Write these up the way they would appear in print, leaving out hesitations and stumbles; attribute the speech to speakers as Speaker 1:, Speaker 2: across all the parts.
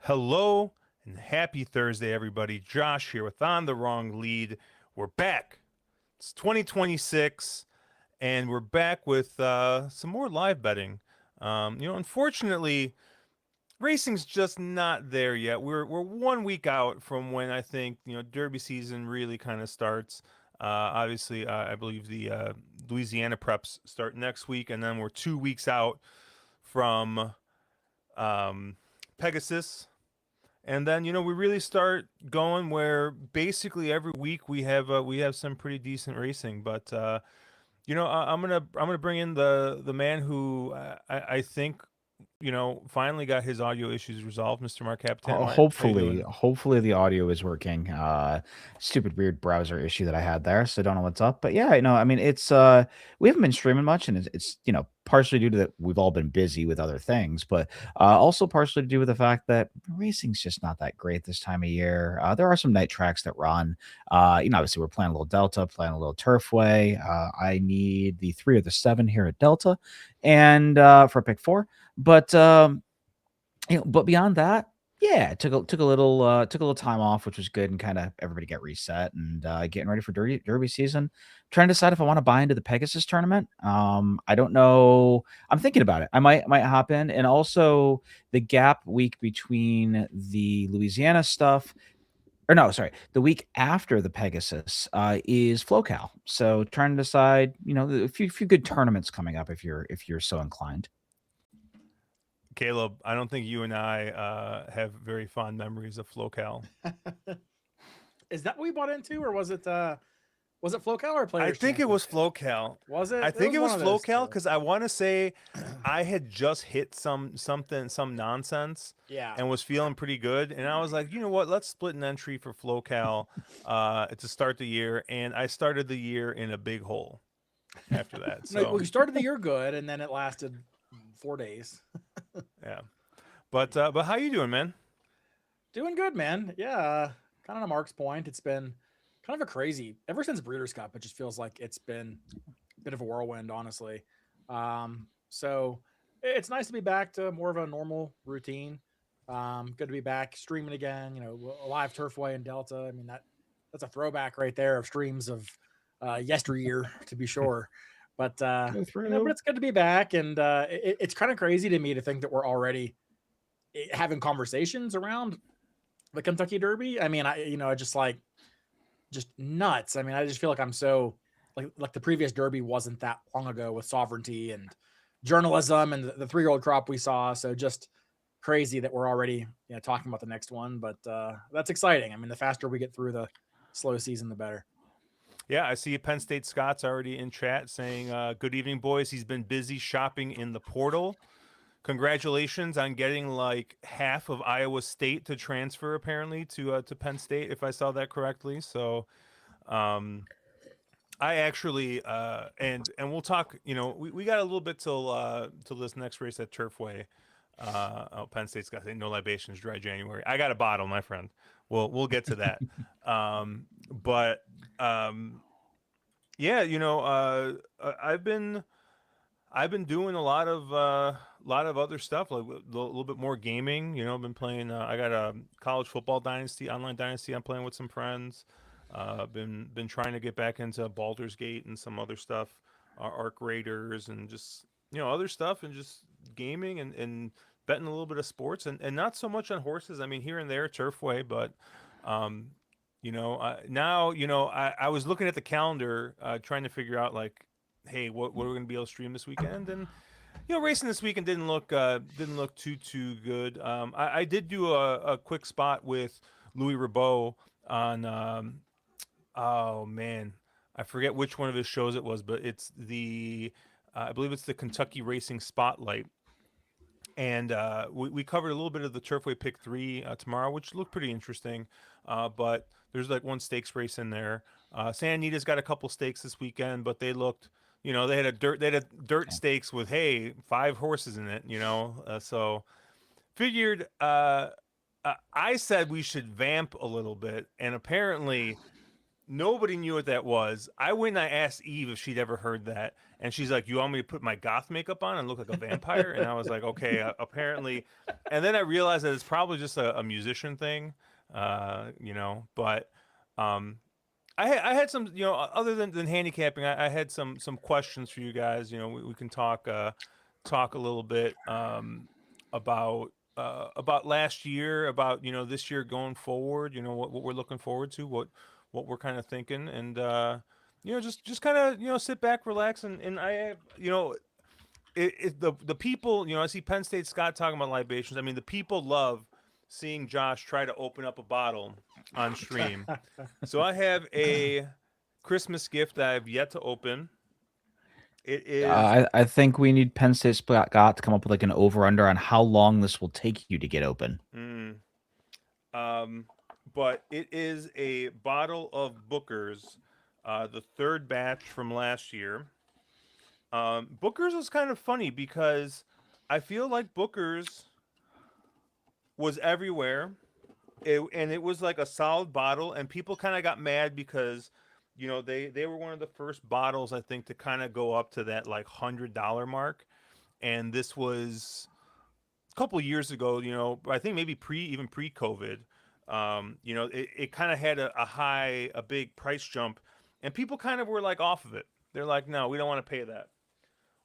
Speaker 1: Hello and happy Thursday, everybody. Josh here with On the Wrong Lead. We're back. It's 2026, and we're back with some more live betting. Unfortunately, racing's just not there yet. We're 1 week out from when I think Derby season really kind of starts. Obviously, I believe the Louisiana preps start next week, and then we're 2 weeks out from Pegasus. And then we really start going where basically every week we have some pretty decent racing. But I'm gonna bring in the man who I think finally got his audio issues resolved, Mr. Mark Capitan. How you doing?
Speaker 2: Hopefully the audio is working. Stupid weird browser issue that I had there, so I don't know what's up. But yeah, I mean, it's we haven't been streaming much, and it's partially due to that we've all been busy with other things, but also partially to do with the fact that racing's just not that great this time of year. There are some night tracks that run. Obviously we're playing a little Delta, playing a little Turfway. I need the 3 or the 7 here at Delta, and for pick 4. But but beyond that, yeah, took a little time off, which was good, and kind of everybody get reset and getting ready for Derby season. Trying to decide if I want to buy into the Pegasus tournament. I don't know. I'm thinking about it. I might hop in, and also the gap week between the Louisiana stuff. Or no, sorry, the week after the Pegasus is FloCal. So trying to decide, a few good tournaments coming up if you're so inclined.
Speaker 1: Caleb, I don't think you and I have very fond memories of FloCal.
Speaker 3: Is that what we bought into, or was it FloCal or
Speaker 1: I
Speaker 3: Players
Speaker 1: think it was
Speaker 3: Championship?
Speaker 1: FloCal.
Speaker 3: Was it?
Speaker 1: I think it
Speaker 3: one
Speaker 1: was
Speaker 3: of those
Speaker 1: FloCal
Speaker 3: two.
Speaker 1: because I want to say I had just hit some nonsense
Speaker 3: Yeah.
Speaker 1: and was feeling pretty good, and I was like, you know what? Let's split an entry for FloCal to start the year, and I started the year in a big hole after that.
Speaker 3: No,
Speaker 1: So
Speaker 3: we started the year good, and then it lasted 4 days.
Speaker 1: yeah, but how you doing, man?
Speaker 3: Doing good, man. Yeah. Kind of to Mark's point, it's been kind of a crazy ever since Breeders' Cup. It just feels like it's been a bit of a whirlwind, honestly. So it's nice to be back to more of a normal routine. Good to be back streaming again. Live Turfway and Delta. I mean that's a throwback right there of streams of yesteryear, to be sure. But
Speaker 2: Go
Speaker 3: but
Speaker 2: through.
Speaker 3: it's good to be back, and it's kind of crazy to me to think that we're already having conversations around the Kentucky Derby. I mean, I just nuts. I mean, I just feel like I'm so like the previous Derby wasn't that long ago with sovereignty and journalism and the 3-year-old crop we saw. So just crazy that we're already talking about the next one. But that's exciting. I mean, the faster we get through the slow season, the better.
Speaker 1: Yeah, I see Penn State Scott's already in chat saying, "Good evening, boys. He's been busy shopping in the portal. Congratulations on getting like half of Iowa State to transfer apparently to Penn State, if I saw that correctly." So, um, I actually and we'll talk. We got a little bit till this next race at Turfway. Penn State's got to say no libations, dry January. I got a bottle, my friend. We'll get to that. But yeah, I've been doing a lot of other stuff, like a little bit more gaming. I've been playing. I got a college football dynasty, online dynasty. I'm playing with some friends. Been trying to get back into Baldur's Gate and some other stuff, Arc Raiders, and just other stuff, and just gaming and betting a little bit of sports, and not so much on horses. I mean, here and there, Turfway, but now I was looking at the calendar, trying to figure out like, hey, what are we gonna be able to stream this weekend? And racing this weekend didn't look too good. I did do a quick spot with Louis Rabot on oh man, I forget which one of his shows it was, but it's the I believe it's the Kentucky Racing Spotlight. And we covered a little bit of the Turfway Pick 3 tomorrow, which looked pretty interesting. But there's like one stakes race in there. Santa Anita's got a couple stakes this weekend, but they looked, they had a dirt stakes with 5 horses in it. So figured. I said we should vamp a little bit, and apparently nobody knew what that was. I went and I asked Eve if she'd ever heard that, and she's like, "You want me to put my goth makeup on and look like a vampire?" And I was like, "Okay, apparently." And then I realized that it's probably just a musician thing, But I had some, other than handicapping, I had some questions for you guys. We can talk a little bit about last year, about this year going forward. What we're looking forward to, what we're kind of thinking, and just kind of sit back, relax, and I have the people. I see Penn State Scott talking about libations. I mean, the people love seeing Josh try to open up a bottle on stream. So I have a Christmas gift that I've yet to open. It is
Speaker 2: I think we need Penn State Scott to come up with like an over-under on how long this will take you to get open.
Speaker 1: But it is a bottle of Booker's, the third batch from last year. Booker's is kind of funny because I feel like Booker's was everywhere. And it was like a solid bottle, and people kind of got mad because they were one of the first bottles, I think, to kind of go up to that like $100 mark. And this was a couple of years ago, I think maybe even pre-COVID. It kind of had a big price jump, and people kind of were like off of it. They're like, no, we don't want to pay that.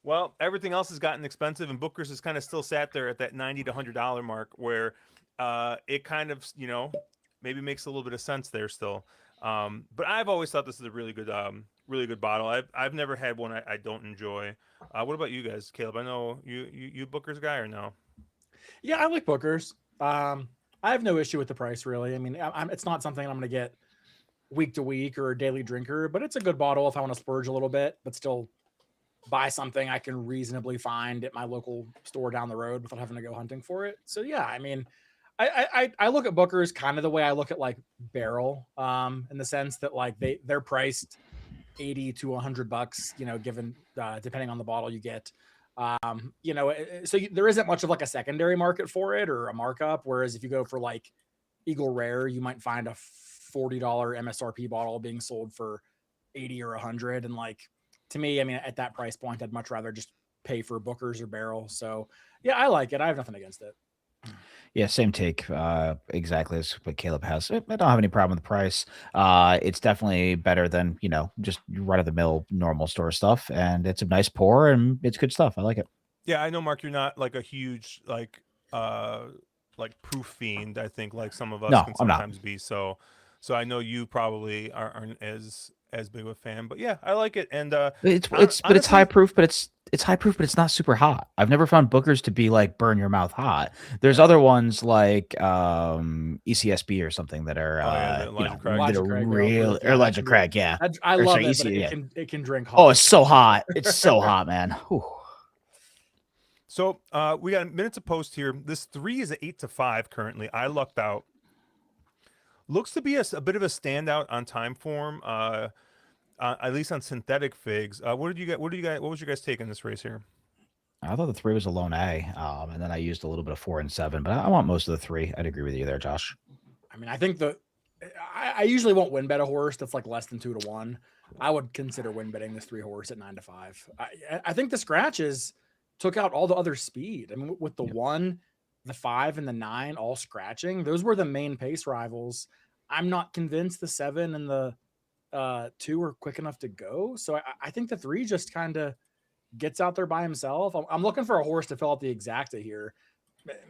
Speaker 1: Well, everything else has gotten expensive, and Booker's has kind of still sat there at that $90 to $100 mark, where it kind of maybe makes a little bit of sense there still. But I've always thought this is a really good bottle. I've never had one I don't enjoy. What about you guys, Caleb? I know you Booker's guy, or no?
Speaker 3: Yeah, I like Booker's. I have no issue with the price, really. I mean, it's not something I'm going to get week to week or a daily drinker, but it's a good bottle if I want to splurge a little bit, but still buy something I can reasonably find at my local store down the road without having to go hunting for it. So yeah, I mean, I look at Booker's kind of the way I look at like Barrel, in the sense that like they're priced $80 to $100, given depending on the bottle you get. So there isn't much of like a secondary market for it or a markup. Whereas if you go for like Eagle Rare, you might find a $40 MSRP bottle being sold for 80 or 100. And like, to me, I mean, at that price point, I'd much rather just pay for Booker's or Barrel. So yeah, I like it. I have nothing against it.
Speaker 2: Yeah, same take. Exactly as what Caleb has. I don't have any problem with the price. It's definitely better than just run of the mill normal store stuff, and it's a nice pour and it's good stuff. I like it.
Speaker 1: Yeah, I know, Mark. You're not like a huge like proof fiend. I think like some of us
Speaker 2: No,
Speaker 1: can
Speaker 2: I'm not.
Speaker 1: sometimes be. So I know you probably aren't as big of a fan. But yeah, I like it. And
Speaker 2: It's
Speaker 1: honestly,
Speaker 2: high proof, but it's high proof, but it's not super hot. I've never found Booker's to be like burn your mouth hot. There's other ones like ECSB or something that are
Speaker 1: the Elijah Craig.
Speaker 2: that are
Speaker 3: Elijah Craig,
Speaker 2: real
Speaker 3: yeah,
Speaker 2: or Elijah Craig, yeah.
Speaker 3: I
Speaker 2: Or
Speaker 3: love
Speaker 2: sorry,
Speaker 3: it, but
Speaker 2: yeah.
Speaker 3: it can drink hot.
Speaker 2: Oh, it's so hot. It's so hot, man. Whew.
Speaker 1: So we got minutes to post here. This 3 is an 8 to 5 currently. I lucked out. Looks to be a bit of a standout on time form, at least on synthetic figs. What did you get? What was your guys' take in this race here?
Speaker 2: I thought the 3 was a lone A, and then I used a little bit of 4 and 7, but I want most of the 3. I'd agree with you there, Josh.
Speaker 3: I mean, I think I usually won't win bet a horse that's like less than 2 to 1. I would consider win betting this 3 horse at 9 to 5. I think the scratches took out all the other speed. I mean, with the 1, the 5, and the 9 all scratching, those were the main pace rivals. I'm not convinced the 7 and the 2 are quick enough to go. So I think the 3 just kind of gets out there by himself. I'm looking for a horse to fill out the exacta here.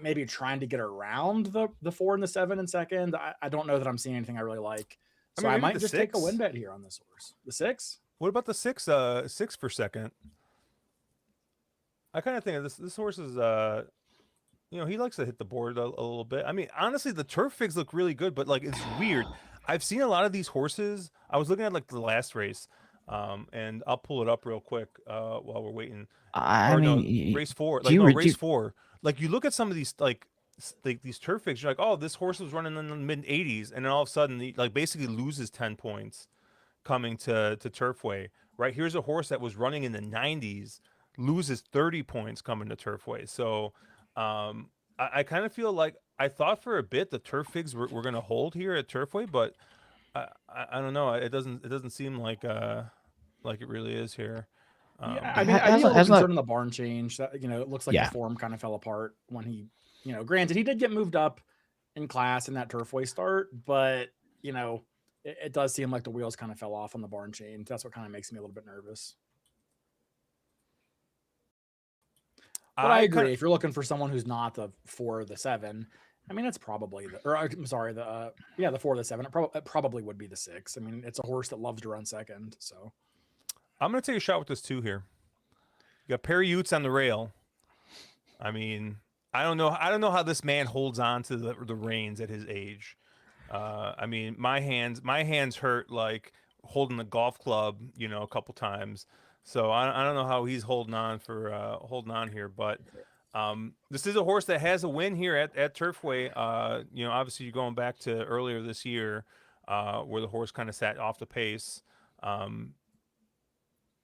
Speaker 3: Maybe trying to get around the 4 and the 7 in second. I don't know that I'm seeing anything I really like. So I might just take a win bet here on this horse. The 6?
Speaker 1: What about the 6 for second? I kind of think this horse is he likes to hit the board a little bit. I mean, honestly, the turf figs look really good, but like it's weird. I've seen a lot of these horses. I was looking at like the last race, and I'll pull it up real quick while we're waiting.
Speaker 2: I mean,
Speaker 1: race 4,
Speaker 2: race
Speaker 1: 4. like you look at some of these like these turf figs, you're like, oh, this horse was running in the mid 80s, and then all of a sudden he like basically loses 10 points coming to Turfway. Right, here's a horse that was running in the 90s, loses 30 points coming to Turfway. So I kind of feel like I thought for a bit the turf figs were going to hold here at Turfway, but I don't know. It doesn't seem like it really is here.
Speaker 3: Yeah, I mean, I'd be a little
Speaker 2: hasn't
Speaker 3: concerned
Speaker 2: that-
Speaker 3: in the barn change. That it looks like
Speaker 2: Yeah.
Speaker 3: the form kind of fell apart when he, granted he did get moved up in class in that Turfway start, but it does seem like the wheels kind of fell off on the barn change. That's what kind of makes me a little bit nervous. But I agree. If you're looking for someone who's not the 4 or the 7, I mean, it's probably the 4 or the 7. It probably would be the 6. I mean, it's a horse that loves to run second. So
Speaker 1: I'm gonna take a shot with this 2 here. You got Perry Utes on the rail. I mean, I don't know how this man holds on to the reins at his age. I mean, my hands hurt like holding the golf club, a couple times. So I don't know how he's holding on here, but this is a horse that has a win here at Turfway. Obviously you're going back to earlier this year, where the horse kind of sat off the pace.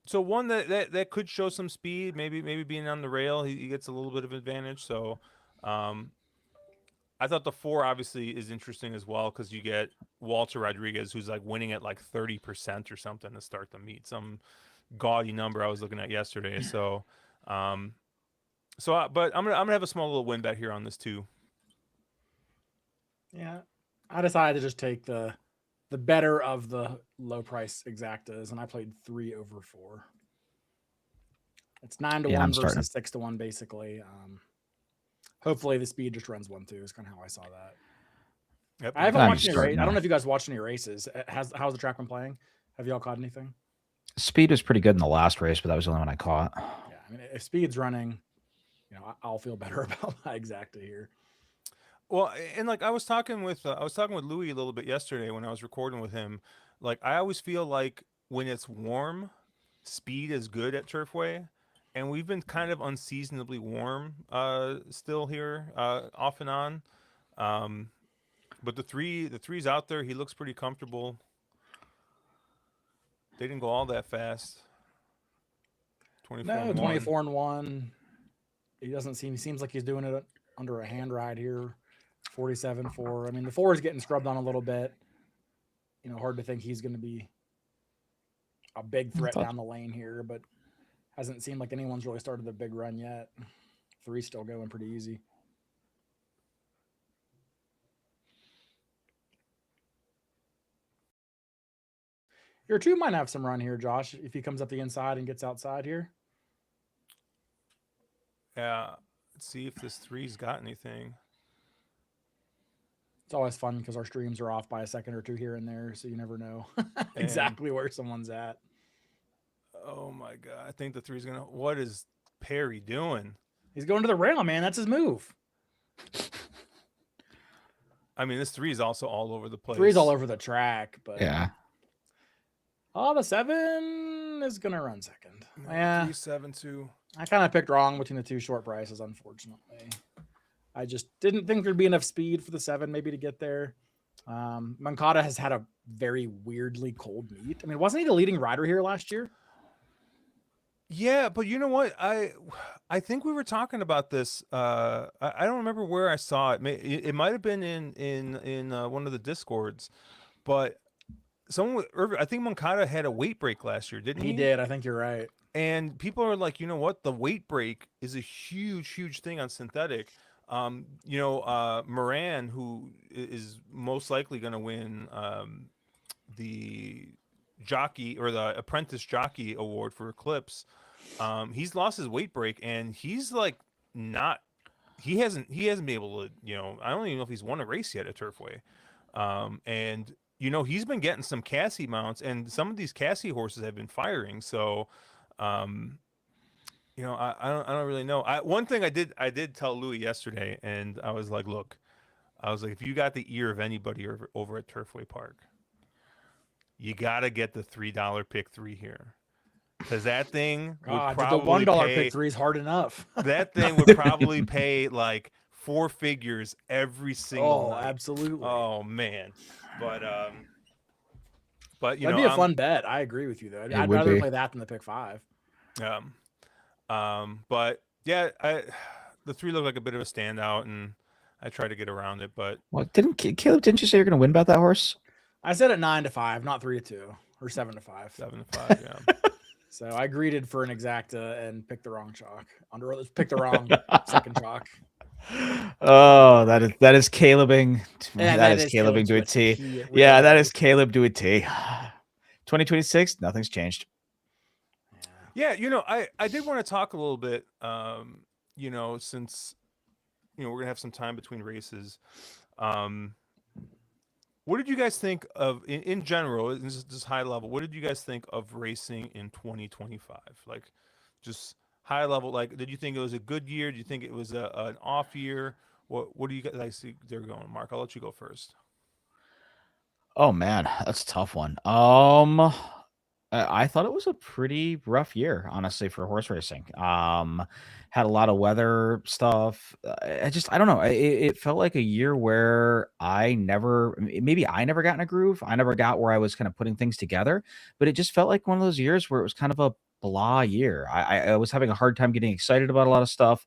Speaker 1: So one that could show some speed, maybe being on the rail, he gets a little bit of advantage. So I thought the 4 obviously is interesting as well, because you get Walter Rodriguez, who's like winning at like 30% or something to start the meet, some gaudy number I was looking at yesterday. So, but I'm gonna have a small little win bet here on this 2.
Speaker 3: yeah, I decided to just take the better of the low price exactas, and I played 3 over 4. It's 9-1 versus 6-1 basically. Hopefully the speed just runs 1-2 is kind of how I saw that.
Speaker 1: Yep.
Speaker 3: I haven't watched any races. I don't know if you guys watched any races. How's the track been playing? Have y'all caught anything?
Speaker 2: Speed was pretty good in the last race, but that was the only one I caught.
Speaker 3: Yeah, I mean, if speed's running, I'll feel better about my exacta here.
Speaker 1: Well, and like I was talking with Louis a little bit yesterday when I was recording with him. Like I always feel like when it's warm, speed is good at Turfway, and we've been kind of unseasonably warm still here off and on. But the three's out there. He looks pretty comfortable. They didn't go all that fast.
Speaker 3: 24-1. He seems like he's doing it under a hand ride here. 47-4. I mean, the 4 is getting scrubbed on a little bit. Hard to think he's going to be a big threat down the lane here, but hasn't seemed like anyone's really started the big run yet. 3's still going pretty easy. Your 2 might have some run here, Josh, if he comes up the inside and gets outside here.
Speaker 1: Yeah, let's see if this 3's got anything.
Speaker 3: It's always fun because our streams are off by a second or 2 here and there, so you never know exactly where someone's at.
Speaker 1: Oh my god! I think the 3's gonna. What is Perry doing?
Speaker 3: He's going to the rail, man. That's his move.
Speaker 1: I mean, this 3 is also all over the place.
Speaker 3: 3's all over the track, but
Speaker 2: yeah.
Speaker 3: Oh, the 7 is gonna run second.
Speaker 1: No,
Speaker 3: Yeah,
Speaker 1: 3-7-2.
Speaker 3: I kind of picked wrong between the 2 short prices, unfortunately. I just didn't think there'd be enough speed for the 7 maybe to get there. Moncada has had a very weirdly cold meet. I mean, wasn't he the leading rider here last year?
Speaker 1: Yeah, but you know what? I think we were talking about this. I don't remember where I saw it. It might have been in one of the Discords, but someone I think Moncada had a weight break last year, didn't he?
Speaker 3: He did. I think you're right.
Speaker 1: And people are like, you know what? The weight break is a huge thing on synthetic. Moran, who is most likely going to win the jockey or the apprentice jockey award for Eclipse, he's lost his weight break, and he's like he hasn't been able to, I don't even know if he's won a race yet at Turfway. And he's been getting some Cassie mounts, and some of these Cassie horses have been firing. So I don't really know. One thing I did tell Louis yesterday, and I was like, look, if you got the ear of anybody over at Turfway Park, you got to get the $3 pick 3 here. because that thing would
Speaker 3: God, the
Speaker 1: probably
Speaker 3: $1
Speaker 1: pay.
Speaker 3: pick three is hard enough.
Speaker 1: That thing would probably pay like 4 figures every single
Speaker 3: Oh,
Speaker 1: night.
Speaker 3: absolutely.
Speaker 1: Oh man, but you
Speaker 3: That'd
Speaker 1: know,
Speaker 3: be a fun bet. I agree with you though.
Speaker 2: It
Speaker 3: I'd
Speaker 2: would
Speaker 3: rather
Speaker 2: be.
Speaker 3: play that than the pick 5.
Speaker 1: But yeah, the 3 looked like a bit of a standout, and I tried to get around it, but
Speaker 2: Well, Caleb? Didn't you say you're going to win about that horse?
Speaker 3: I said it 9-5, not 3-2 or 7-5.
Speaker 1: 7-5, yeah.
Speaker 3: So I greeted for an exacta and picked the wrong chalk. Picked the wrong second chalk.
Speaker 2: Oh, that is Calebing.
Speaker 3: Yeah,
Speaker 2: that is Calebing to a T. Yeah, that is Caleb to a T. 2026, nothing's changed.
Speaker 1: Yeah, you know, I did want to talk a little bit, you know, since, you know, we're going to have some time between races. What did you guys think of, in general, just high level, what did you guys think of racing in 2025? Like, just high level, like, did you think it was a good year? Do you think it was an off year? What do you guys see they're going? Mark, I'll let you go first.
Speaker 2: Oh man, that's a tough one. I thought it was a pretty rough year, honestly, for horse racing. Had a lot of weather stuff. I don't know. It felt like a year where maybe I never got in a groove. I never got where I was kind of putting things together, but it just felt like one of those years where it was kind of a blah year. I was having a hard time getting excited about a lot of stuff,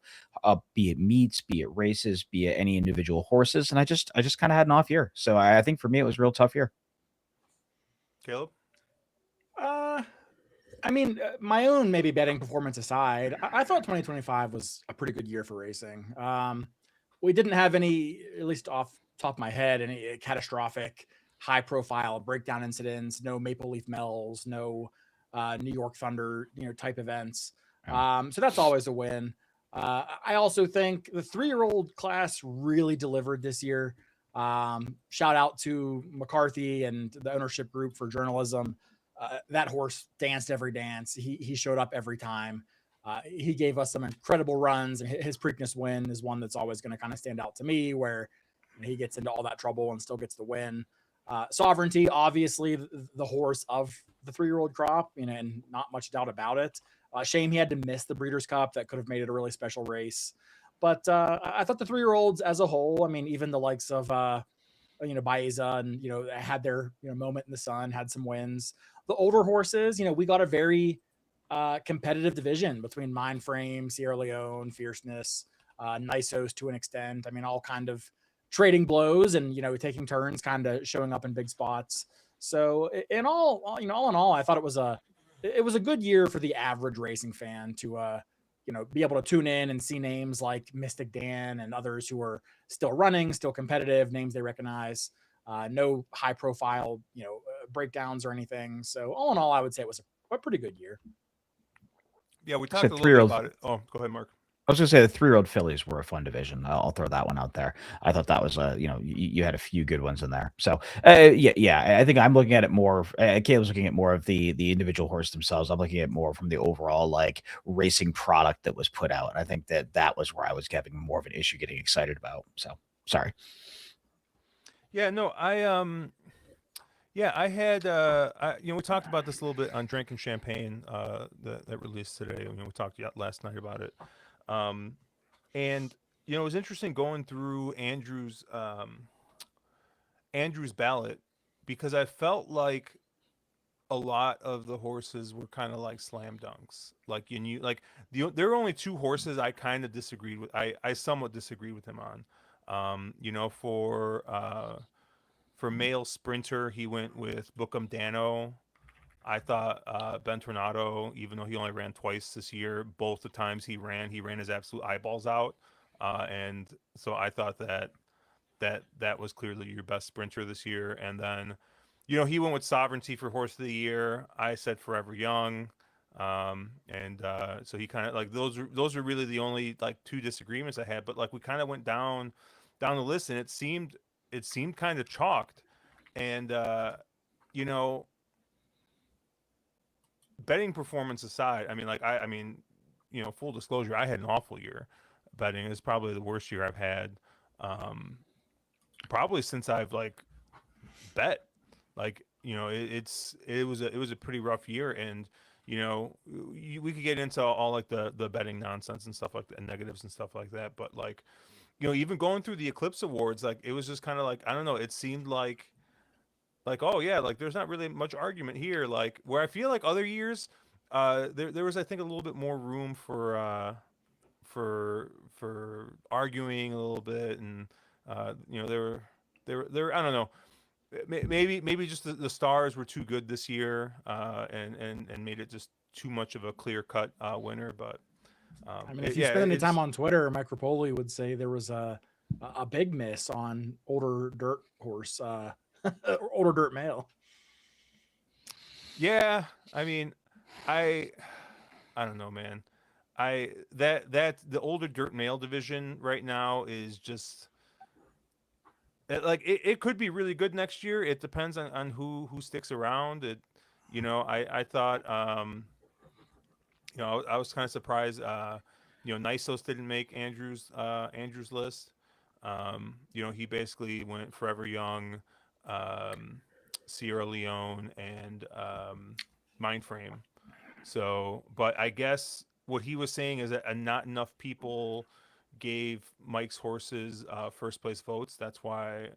Speaker 2: be it meets, be it races, be it any individual horses, and I just kind of had an off year. So I think for me it was a real tough year.
Speaker 1: Caleb?
Speaker 3: I mean, my own maybe betting performance aside, I thought 2025 was a pretty good year for racing. We didn't have any, at least off top of my head, any catastrophic high profile breakdown incidents, no Maple Leaf Mells, no New York Thunder, type events. So that's always a win. I also think the 3-year-old class really delivered this year. Shout out to McCarthy and the ownership group for journalism. That horse danced every dance. He showed up every time. He gave us some incredible runs, and his Preakness win is one that's always going to kind of stand out to me, where he gets into all that trouble and still gets the win. Sovereignty, obviously the horse of the 3-year-old crop, and not much doubt about it. Shame he had to miss the Breeders' Cup. That could have made it a really special race. But I thought the 3-year-olds as a whole, I mean, even the likes of Baeza and had their moment in the sun, had some wins. The older horses, we got a very competitive division between Mindframe, Sierra Leone, Fierceness, Nisos to an extent. I mean, all kind of trading blows and taking turns, kind of showing up in big spots. So all in all, I thought it was a good year for the average racing fan to be able to tune in and see names like Mystic Dan and others who are still running, still competitive, names they recognize. No high profile, breakdowns or anything. So all in all, I would say it was a pretty good year.
Speaker 1: Yeah, we talked a little bit about it. Oh, go ahead, Mark.
Speaker 2: I was going to say the 3-year-old fillies were a fun division. I'll throw that one out there. I thought that was you had a few good ones in there. So yeah. I think I'm looking at it more. Caleb's looking at more of the individual horse themselves. I'm looking at more from the overall like racing product that was put out. I think that was where I was having more of an issue getting excited about. So sorry.
Speaker 1: Yeah, no, I had, we talked about this a little bit on Drinking Champagne that released today. We talked last night about it. And it was interesting going through Andrew's ballot, because I felt like a lot of the horses were kind of like slam dunks. Like there were only 2 horses I kind of disagreed with. I somewhat disagreed with him on. For male sprinter, he went with Bookham Dano. I thought Ben Tornado, even though he only ran twice this year, both the times he ran his absolute eyeballs out. And so I thought that was clearly your best sprinter this year. And then, he went with Sovereignty for Horse of the Year. I said Forever Young. So he kind of like those are really the only like 2 disagreements I had. But like we kind of went down the list, and it seemed kind of chalked. And betting performance aside, I mean, full disclosure, I had an awful year betting. It's probably the worst year I've had, probably since I've like bet. Like, it was a pretty rough year, and we could get into all like the betting nonsense and stuff like that, and negatives and stuff like that. But like, even going through the Eclipse Awards, like it was just kind of like, I don't know, it seemed like oh yeah, like there's not really much argument here. Like where I feel like other years, there was, I think, a little bit more room for arguing a little bit, and there were I don't know, maybe just the stars were too good this year, and made it just too much of a clear cut winner. But
Speaker 3: I mean, if you spend any time on Twitter, Mike Rapoli would say there was a big miss on older dirt horse, older dirt male.
Speaker 1: Yeah, I mean, I don't know, man. That the older dirt male division right now is just like it could be really good next year. It depends on who sticks around. I thought I was kind of surprised. Nisos didn't make Andrew's list. He basically went Forever Young, Sierra Leone, and Mindframe. So, but I guess what he was saying is that not enough people gave Mike's horses first place votes. That's why.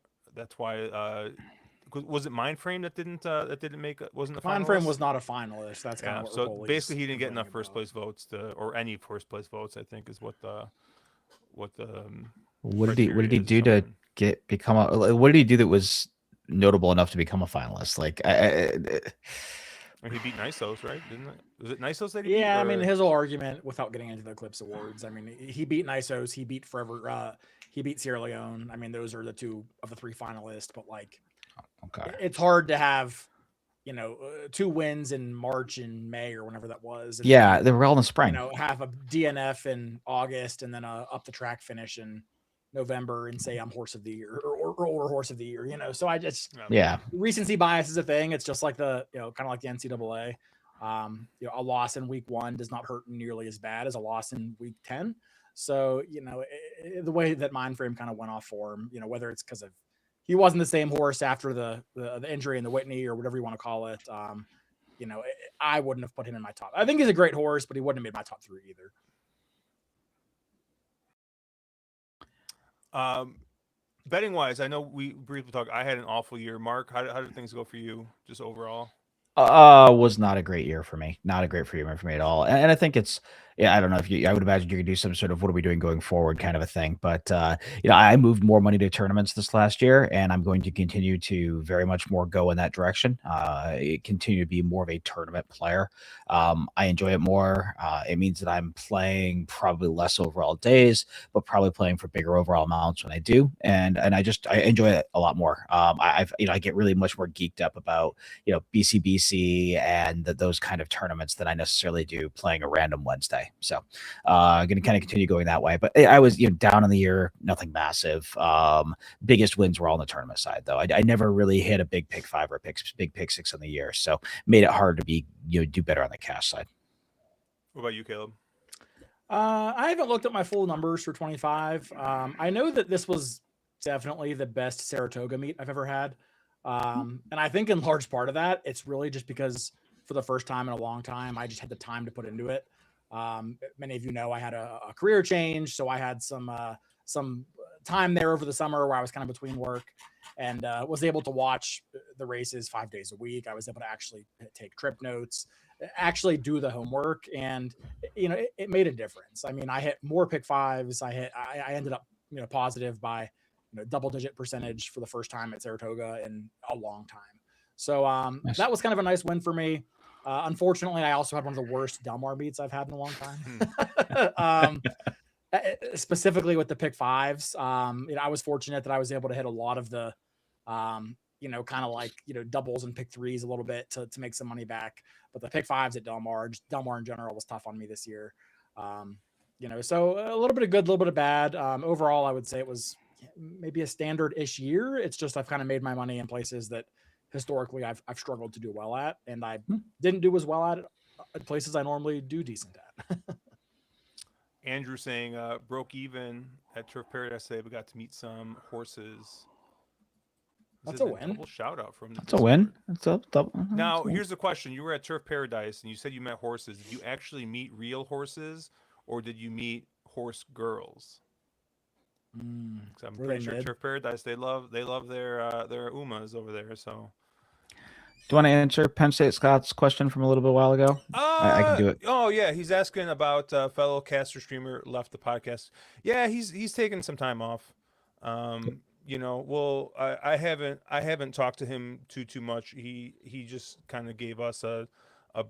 Speaker 1: Was it Mindframe that didn't make wasn't a finalist?
Speaker 3: Mindframe was not a finalist. That's kind of what
Speaker 1: So
Speaker 3: Rapoli's
Speaker 1: basically, he didn't get enough
Speaker 3: complaining
Speaker 1: first
Speaker 3: about.
Speaker 1: place votes or any first place votes. I think is what the
Speaker 2: What did
Speaker 1: criteria
Speaker 2: he
Speaker 1: is or
Speaker 2: do to
Speaker 1: something.
Speaker 2: become a? What did he do that was notable enough to become a finalist? Like,
Speaker 1: And he beat Nisos, right? Didn't it? Was it Nisos that he beat?
Speaker 3: Yeah, I mean, his whole argument, without getting into the Eclipse Awards, I mean, he beat Nisos, he beat Forever, he beat Sierra Leone. I mean, those are the two of the three finalists. But like,
Speaker 2: okay,
Speaker 3: it's hard to have, two wins in March and May or whenever that was. And
Speaker 2: yeah,
Speaker 3: then,
Speaker 2: they were all in the spring.
Speaker 3: Have a DNF in August and then a up the track finish in November and say I'm horse of the year or horse of the year. So I just recency bias is a thing. It's just like the kind of like the NCAA. A loss in week 1 does not hurt nearly as bad as a loss in week 10. So the way that Mindframe kind of went off for him, whether it's because of he wasn't the same horse after the injury in the Whitney or whatever you want to call it. I wouldn't have put him in my top. I think he's a great horse, but he wouldn't have made my top 3 either.
Speaker 1: Betting wise, I know we briefly talked. I had an awful year. Mark, how did things go for you, just overall?
Speaker 2: Was not a great year for me. Not a great year for me at all. And I think it's, I don't know if I would imagine you could do some sort of what are we doing going forward kind of a thing. But, I moved more money to tournaments this last year, and I'm going to continue to very much more go in that direction. Continue to be more of a tournament player. I enjoy it more. It means that I'm playing probably less overall days, but probably playing for bigger overall amounts when I do. And I enjoy it a lot more. I get really much more geeked up about, BCBC and those kind of tournaments than I necessarily do playing a random Wednesday. So I'm going to kind of continue going that way. But I was down in the year, nothing massive. Biggest wins were all on the tournament side, though. I never really hit a big pick 5 or a big pick 6 on the year. So made it hard to do better on the cash side.
Speaker 1: What about you, Caleb?
Speaker 3: I haven't looked at my full numbers for 25. I know that this was definitely the best Saratoga meet I've ever had. And I think in large part of that, it's really just because for the first time in a long time, I just had the time to put into it. Many of you know I had a career change, so I had some time there over the summer where I was kind of between work and was able to watch the races 5 days a week. I was able to actually take trip notes, actually do the homework, and it made a difference. I mean, I hit more pick 5s. I ended up positive by double-digit percentage for the first time at Saratoga in a long time. So
Speaker 2: Nice.
Speaker 3: That was kind of a nice win for me. Unfortunately, I also had one of the worst Del Mar meets I've had in a long time. Specifically with the pick 5s. I was fortunate that I was able to hit a lot of the, kind of like, doubles and pick 3s a little bit to make some money back. But the pick 5s at Del Mar in general was tough on me this year. So a little bit of good, a little bit of bad. Overall, I would say it was maybe a standard-ish year. It's just I've kind of made my money in places that historically I've struggled to do well at, and I didn't do as well at places I normally do decent at.
Speaker 1: Andrew saying broke even at Turf Paradise today, but got to meet some horses. This
Speaker 3: That's
Speaker 1: is
Speaker 3: a win.
Speaker 1: double shout out from the
Speaker 2: That's a win.
Speaker 1: Discord.
Speaker 2: That's a double.
Speaker 1: Now, here's the question. You were at Turf Paradise and you said you met horses. Did you actually meet real horses or did you meet horse girls? Because I'm
Speaker 3: Were
Speaker 1: pretty
Speaker 3: they
Speaker 1: sure
Speaker 3: mid?
Speaker 1: Turf Paradise they love their Umas over there. So
Speaker 2: Do you want to answer Penn State Scott's question from a little bit while ago? I can do it.
Speaker 1: Oh yeah, he's asking about fellow caster streamer left the podcast. Yeah, he's taking some time off. You know, well, I haven't talked to him too much. He just kind of gave us a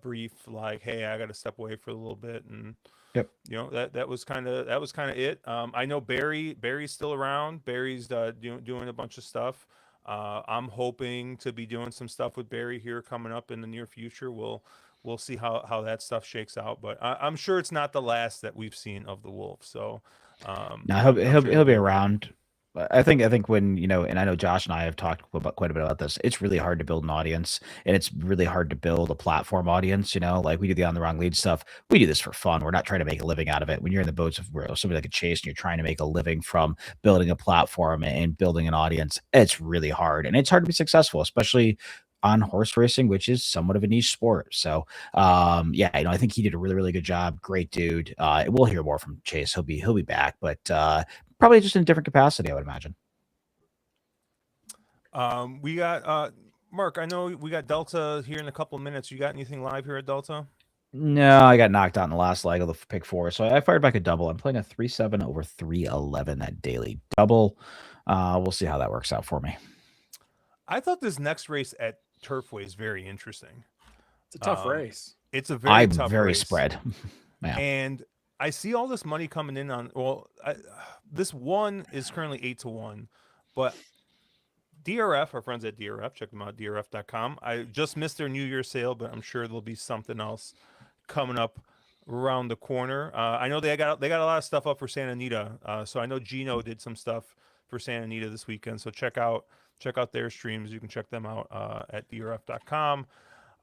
Speaker 1: brief like, hey, I got to step away for a little bit, and
Speaker 2: Yep.
Speaker 1: you know that was kind of it. I know Barry's still around. Barry's doing a bunch of stuff. I'm hoping to be doing some stuff with Barry here coming up in the near future. We'll see how that stuff shakes out, but I'm sure it's not the last that we've seen of the Wolf. So
Speaker 2: No,
Speaker 1: I'm sure
Speaker 2: he'll be
Speaker 1: okay.
Speaker 2: around. I think when and I know Josh and I have talked about quite a bit about this. It's really hard to build an audience, and it's really hard to build a platform audience. Like we do the On the Wrong Lead stuff. We do this for fun. We're not trying to make a living out of it. When you're in the boats of somebody like a Chase and you're trying to make a living from building a platform and building an audience, it's really hard, and it's hard to be successful, especially on horse racing, which is somewhat of a niche sport. So, yeah, I think he did a really, really good job. Great dude. We'll hear more from Chase. He'll be back, but probably just in a different capacity, I would imagine.
Speaker 1: We got Mark. I know we got Delta here in a couple of minutes. You got anything live here at Delta?
Speaker 2: No, I got knocked out in the last leg of the pick 4, so I fired back a double. I'm playing a 3-7 over 3-11 that daily double. We'll see how that works out for me.
Speaker 1: I thought this next race at Turfway is very interesting.
Speaker 3: It's a tough race.
Speaker 1: It's a very tough
Speaker 2: very
Speaker 1: race.
Speaker 2: spread. Yeah.
Speaker 1: And I see all this money coming in on. Well, this one is currently 8-1, but DRF, our friends at DRF, check them out, drf.com. I just missed their New Year's sale, but I'm sure there'll be something else coming up around the corner. I know they got a lot of stuff up for Santa Anita. So I know Gino did some stuff for Santa Anita this weekend. So check out their streams. You can check them out at drf.com.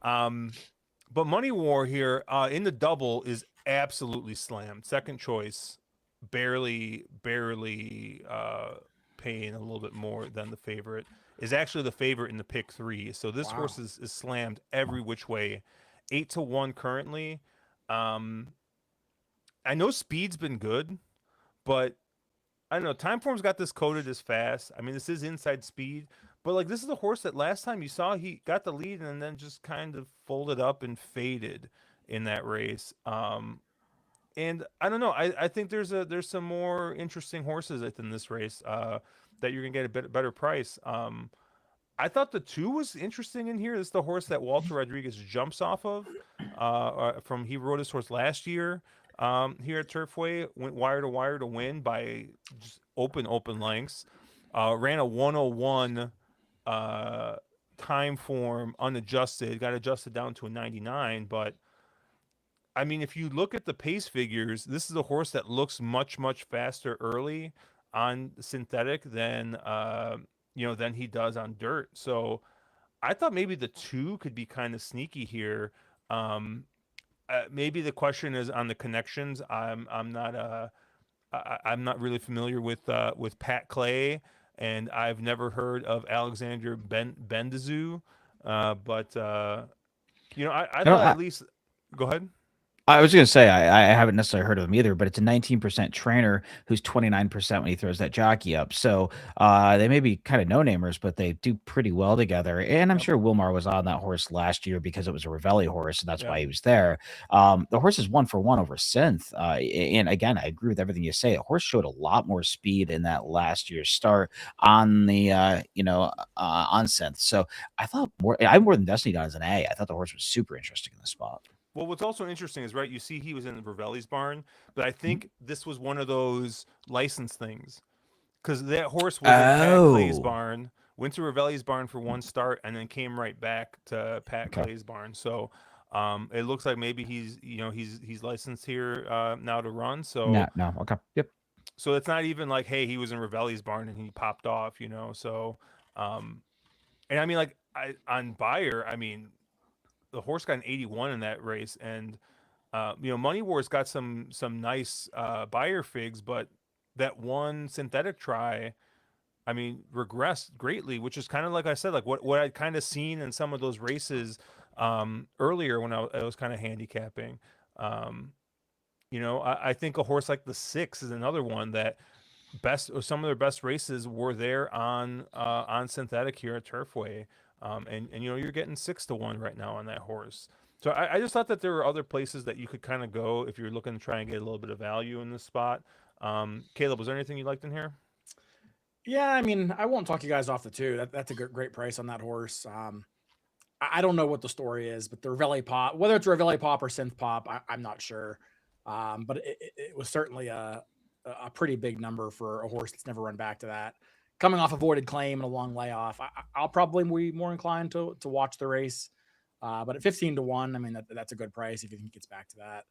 Speaker 1: But Money War here in the double is absolutely slammed. Second choice, barely paying a little bit more than the favorite. Is actually the favorite in the pick 3. So this horse is slammed every which way. 8-1 currently. I know speed's been good, but I don't know. Timeform's got this coded as fast. I mean, this is inside speed, but like this is a horse that last time you saw he got the lead and then just kind of folded up and faded in that race. And I don't know. I think there's some more interesting horses in this race that you're gonna get a better price. I thought the 2 was interesting in here. This is the horse that Walter Rodriguez jumps off of. He rode this horse last year here at Turfway. Went wire to wire to win by just open lengths. Ran a 101 time form unadjusted. Got adjusted down to a 99, but I mean, if you look at the pace figures, this is a horse that looks much faster early on synthetic than than he does on dirt. So I thought maybe the 2 could be kind of sneaky here. Maybe the question is on the connections. I'm not really familiar with Pat Clay, and I've never heard of Alexander Bendazou. But I thought at least. Go ahead.
Speaker 2: I was going to say, I haven't necessarily heard of him either, but it's a 19% trainer who's 29% when he throws that jockey up. So they may be kind of no-namers, but they do pretty well together. And I'm sure Wilmar was on that horse last year because it was a Ravelli horse, and that's why he was there. The horse is 1-for-1 over Synth. And again, I agree with everything you say. The horse showed a lot more speed in that last year's start on the, on Synth. So I more than Destiny on as an A. I thought the horse was super interesting in the spot.
Speaker 1: Well, what's also interesting is, right, you see he was in the Ravelli's barn, but I think this was one of those license things because that horse was in Pat Clay's barn, went to Ravelli's barn for one start, and then came right back to Pat Clay's barn. So it looks like maybe he's licensed here now to run. So
Speaker 2: no, okay, yep.
Speaker 1: So it's not even like, hey, he was in Ravelli's barn and he popped off, So, and I mean, like on Bayer, I mean, the horse got an 81 in that race, and Money War's got some nice Bayer figs, but that one synthetic try I mean, regressed greatly, which is kind of like I said, like what I'd kind of seen in some of those races earlier when I was kind of handicapping. I think a horse like the 6 is another one that some of their best races were there on synthetic here at Turfway. And you're getting 6-1 right now on that horse. So I just thought that there were other places that you could kind of go if you're looking to try and get a little bit of value in this spot. Caleb, was there anything you liked in here?
Speaker 3: Yeah, I mean, I won't talk you guys off the 2. That's a great price on that horse. I don't know what the story is, but the Reveille Pop, whether it's Reveille Pop or Synth Pop, I'm not sure. But it was certainly a pretty big number for a horse that's never run back to that. Coming off a voided claim and a long layoff, I'll probably be more inclined to watch the race. But at 15-1, I mean, that's a good price if you think he gets back to that.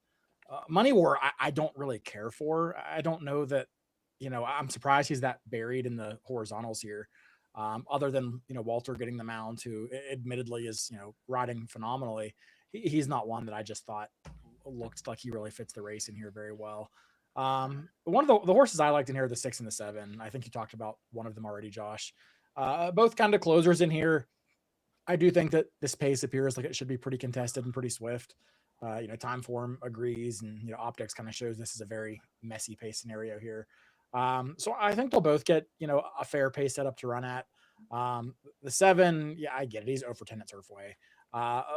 Speaker 3: Money War, I don't really care for. I don't know that, I'm surprised he's that buried in the horizontals here. Other than, Walter getting the mount, who admittedly is, riding phenomenally. He's not one that I just thought looked like he really fits the race in here very well. One of the horses I liked in here, the 6 and the 7. I think you talked about one of them already, Josh. Both kind of closers in here. I do think that this pace appears like it should be pretty contested and pretty swift. Time form agrees, and optics kind of shows this is a very messy pace scenario here. So I think they'll both get a fair pace setup to run at. The 7, yeah, I get it. He's 0 for 10 at Turfway,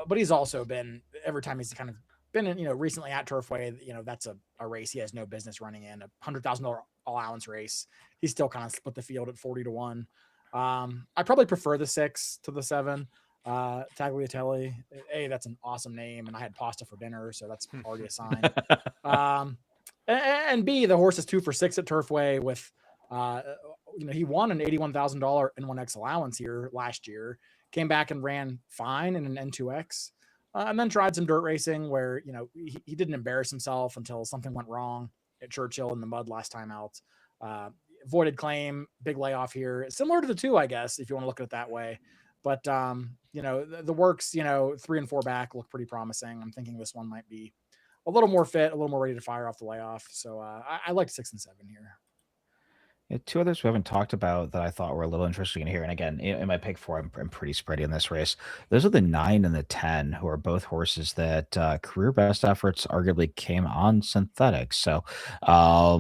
Speaker 3: but he's also been, every time he's kind of been in, recently at Turfway, that's a race he has no business running in, a $100,000 allowance race. He's still kind of split the field at 40-1. I probably prefer the 6 to the 7. Tagliatelle, that's an awesome name, and I had pasta for dinner, so that's already a sign. And B, the horse is 2 for 6 at Turfway with, he won an $81,000 N1X allowance here last year, came back and ran fine in an N2X, and then tried some dirt racing where, he didn't embarrass himself until something went wrong at Churchill in the mud last time out. Voided claim, big layoff here, similar to the 2, I guess, if you want to look at it that way. But, the works, 3 and 4 back look pretty promising. I'm thinking this one might be a little more fit, a little more ready to fire off the layoff. So I like 6 and 7 here.
Speaker 2: Yeah, 2 others we haven't talked about that I thought were a little interesting in here. And again, in my pick 4, I'm pretty spready in this race. Those are the 9 and the 10, who are both horses that career best efforts arguably came on synthetics. So, I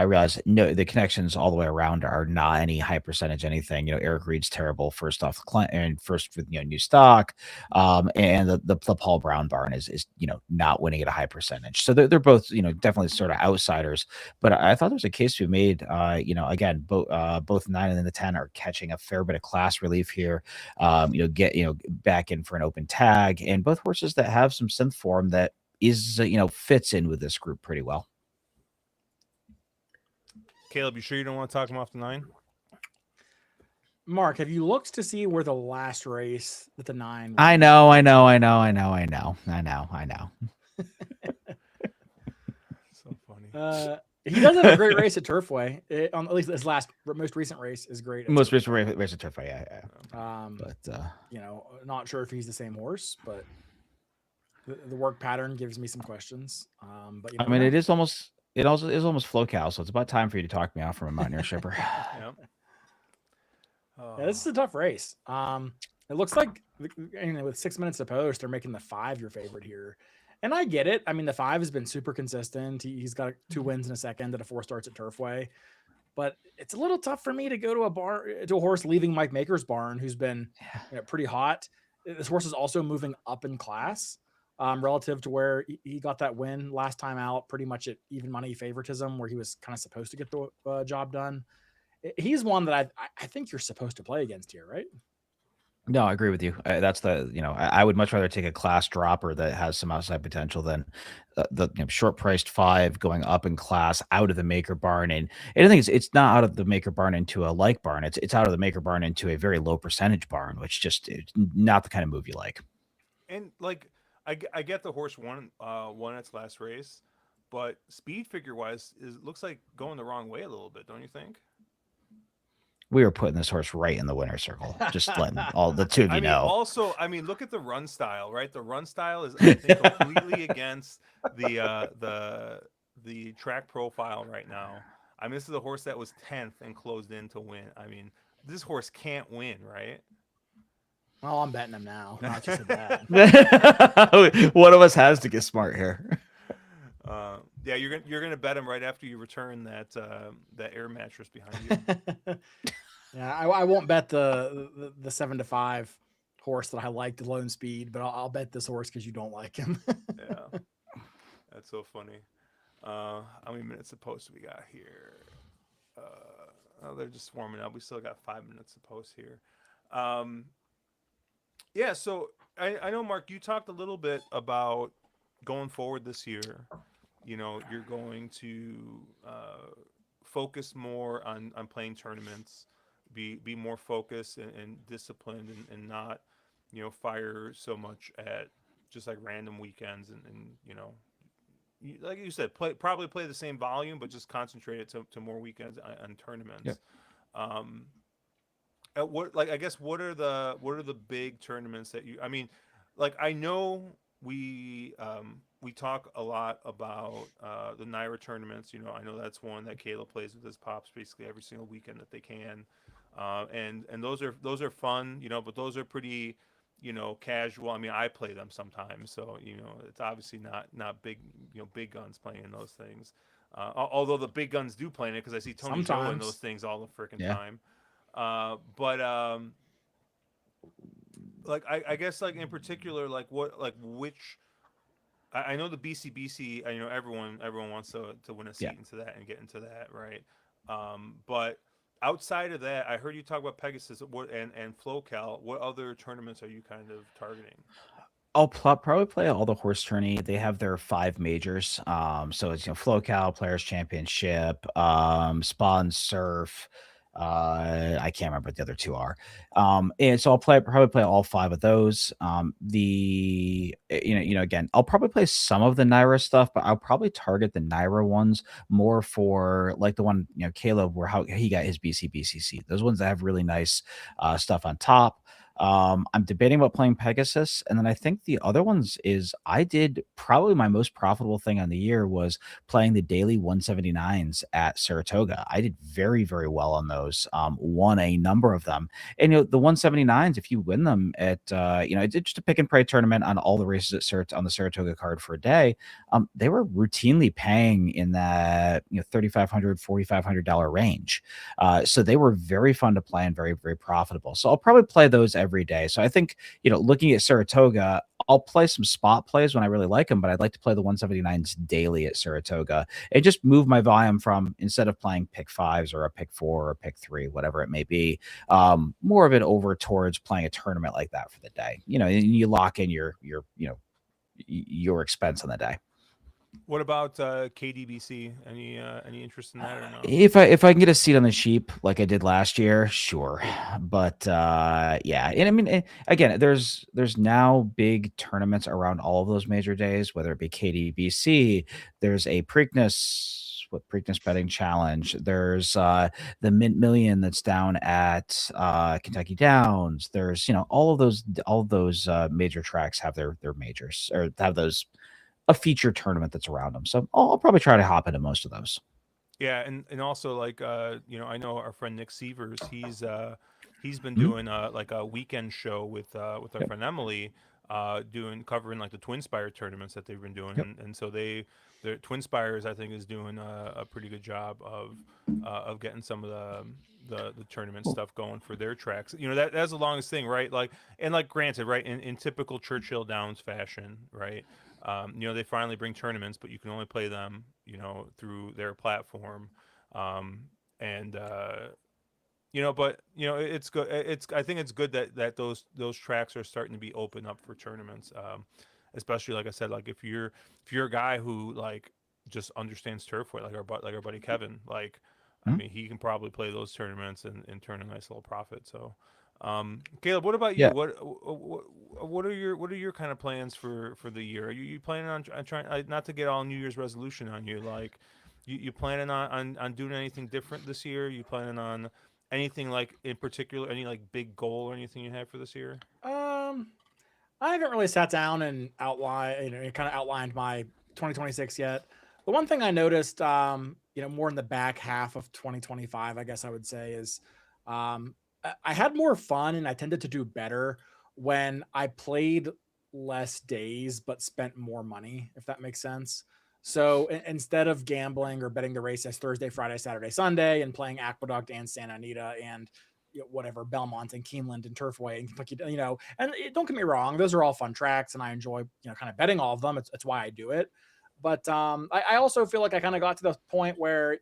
Speaker 2: realize the connections all the way around are not any high percentage anything. Eric Reed's terrible first off and first with new stock, and the Paul Brown barn is not winning at a high percentage. So they're both definitely sort of outsiders. But I thought there was a case to be made. Again, both 9 and the 10 are catching a fair bit of class relief here. Get back in for an open tag, and both horses that have some synth form that is fits in with this group pretty well.
Speaker 1: Caleb, you sure you don't want to talk him off the 9?
Speaker 3: Mark, have you looked to see where the last race that the 9?
Speaker 2: I know.
Speaker 1: So funny.
Speaker 3: He does have a great race at Turfway. At least his most recent race is great.
Speaker 2: Most recent race at Turfway, yeah.
Speaker 3: But not sure if he's the same horse, but the work pattern gives me some questions. But
Speaker 2: I mean, it is almost flow cow, so it's about time for you to talk me off from a Mountaineer shipper.
Speaker 1: Yep.
Speaker 3: Yeah, this is a tough race. It looks like with 6 minutes to post, they're making the 5 your favorite here. And I get it. I mean, the 5 has been super consistent. He's got 2 wins in a second at a 4 starts at Turfway. But it's a little tough for me to go to a horse leaving Mike Maker's barn, who's been pretty hot. This horse is also moving up in class relative to where he got that win last time out, pretty much at even money favoritism, where he was kind of supposed to get the job done. He's one that I think you're supposed to play against here, right?
Speaker 2: No, I agree with you. That's I would much rather take a class dropper that has some outside potential than the short priced 5 going up in class out of the Maker barn. And I think it's not out of the Maker barn into a like barn. It's out of the Maker barn into a very low percentage barn, which just not the kind of move you like.
Speaker 1: And I get the horse won its last race, but speed figure wise, looks like going the wrong way a little bit, don't you think?
Speaker 2: We were putting this horse right in the winner's circle. Just letting all the 2 of you know.
Speaker 1: Also, look at the run style, right? The run style is, I think, completely against the track profile right now. I mean, this is a horse that was 10th and closed in to win. I mean, this horse can't win, right?
Speaker 3: Well, I'm betting him now. Not just said that.
Speaker 2: One of us has to get smart here.
Speaker 1: Yeah, you're gonna bet him right after you return that air mattress behind you.
Speaker 3: Yeah, I won't bet the 7-5 horse that I like, the Lone Speed, but I'll bet this horse because you don't like him.
Speaker 1: Yeah, that's so funny. How many minutes of post we got here? Oh, they're just warming up. We still got 5 minutes of post here. Yeah, so I know, Mark, you talked a little bit about going forward this year. You know, you're going to focus more on playing tournaments, be more focused and disciplined, and not, fire so much at just like random weekends, and like you said, probably play the same volume, but just concentrate it to more weekends on tournaments.
Speaker 2: Yep.
Speaker 1: Um, I guess what are the big tournaments that you? I mean, like I know we talk a lot about the Naira tournaments. I know that's one that Caleb plays with his pops basically every single weekend that they can, and those are fun. But those are pretty casual. I mean, I play them sometimes, so it's obviously not big big guns playing in those things. Although the big guns do play in it because I see Tony Joe in those
Speaker 3: Sometimes.
Speaker 1: things all the freaking
Speaker 2: Yeah.
Speaker 1: time. But like I guess like in particular, like what like which I know the BCBC. Everyone wants to win a
Speaker 2: Yeah.
Speaker 1: seat into that and get into that, right? But outside of that, I heard you talk about Pegasus and FloCal. What other tournaments are you kind of targeting?
Speaker 2: I'll probably play all the horse tourney. They have their 5 majors. So it's FloCal, Players Championship, Spa and Surf. I can't remember what the other 2 are. And so I'll probably play all 5 of those. Again, I'll probably play some of the Naira stuff, but I'll probably target the Naira ones more for like the one Caleb, where how he got his BCBCC. Those ones that have really nice stuff on top. I'm debating about playing Pegasus, and then I think the other ones is I did probably my most profitable thing on the year was playing the daily 179s at Saratoga. I did very, very well on those. Won a number of them, and the 179s, if you win them at it's just a pick and pray tournament on all the races at on the Saratoga card for a day. They were routinely paying in that $3,500, $4,500 range. So they were very fun to play and very, very profitable. So I'll probably play those every day. So I think, looking at Saratoga, I'll play some spot plays when I really like them, but I'd like to play the 179s daily at Saratoga and just move my volume from, instead of playing pick 5s or a pick 4 or a pick 3, whatever it may be, more of it over towards playing a tournament like that for the day. And you lock in your expense on the day.
Speaker 1: What about KDBC? Any interest in that or no?
Speaker 2: If I can get a seat on the sheep like I did last year, sure. But yeah, and I mean, again, there's now big tournaments around all of those major days, whether it be KDBC, there's a Preakness betting challenge. There's the Mint Million that's down at Kentucky Downs. There's all of those major tracks have their majors, or have those a feature tournament that's around them. So I'll probably try to hop into most of those.
Speaker 1: Yeah, and also like I know our friend Nick Sievers. He's been
Speaker 2: Mhm.
Speaker 1: doing like a weekend show with our
Speaker 2: Yep.
Speaker 1: friend Emily, covering like the Twin Spire tournaments that they've been doing,
Speaker 2: Yep.
Speaker 1: and so the Twin Spires, I think, is doing a pretty good job of getting some of the tournament
Speaker 2: Cool.
Speaker 1: stuff going for their tracks. That's the longest thing, right? Like granted, right, in typical Churchill Downs fashion, right? They finally bring tournaments, but you can only play them, through their platform. And but it's good. I think it's good that those tracks are starting to be open up for tournaments. Especially like I said, like if you're a guy who like just understands Turfway, like our buddy Kevin, like I
Speaker 2: Mhm.
Speaker 1: mean he can probably play those tournaments and turn a nice little profit. So Caleb, what about you?
Speaker 2: Yeah.
Speaker 1: What are your kind of plans for the year? Are you planning on trying, not to get all New Year's resolution on you, like you planning on doing anything different this year? You planning on anything like in particular, any like big goal or anything you have for this year?
Speaker 3: I haven't really sat down and kind of outlined my 2026 yet. The one thing I noticed, more in the back half of 2025, I guess I would say, is I had more fun and I tended to do better when I played less days but spent more money, if that makes sense. So instead of gambling or betting the race as Thursday, Friday, Saturday, Sunday, and playing Aqueduct and Santa Anita and whatever Belmont and Keeneland and Turfway and Kentucky, and don't get me wrong, those are all fun tracks, and I enjoy kind of betting all of them. It's why I do it. But I also feel like I kind of got to the point where,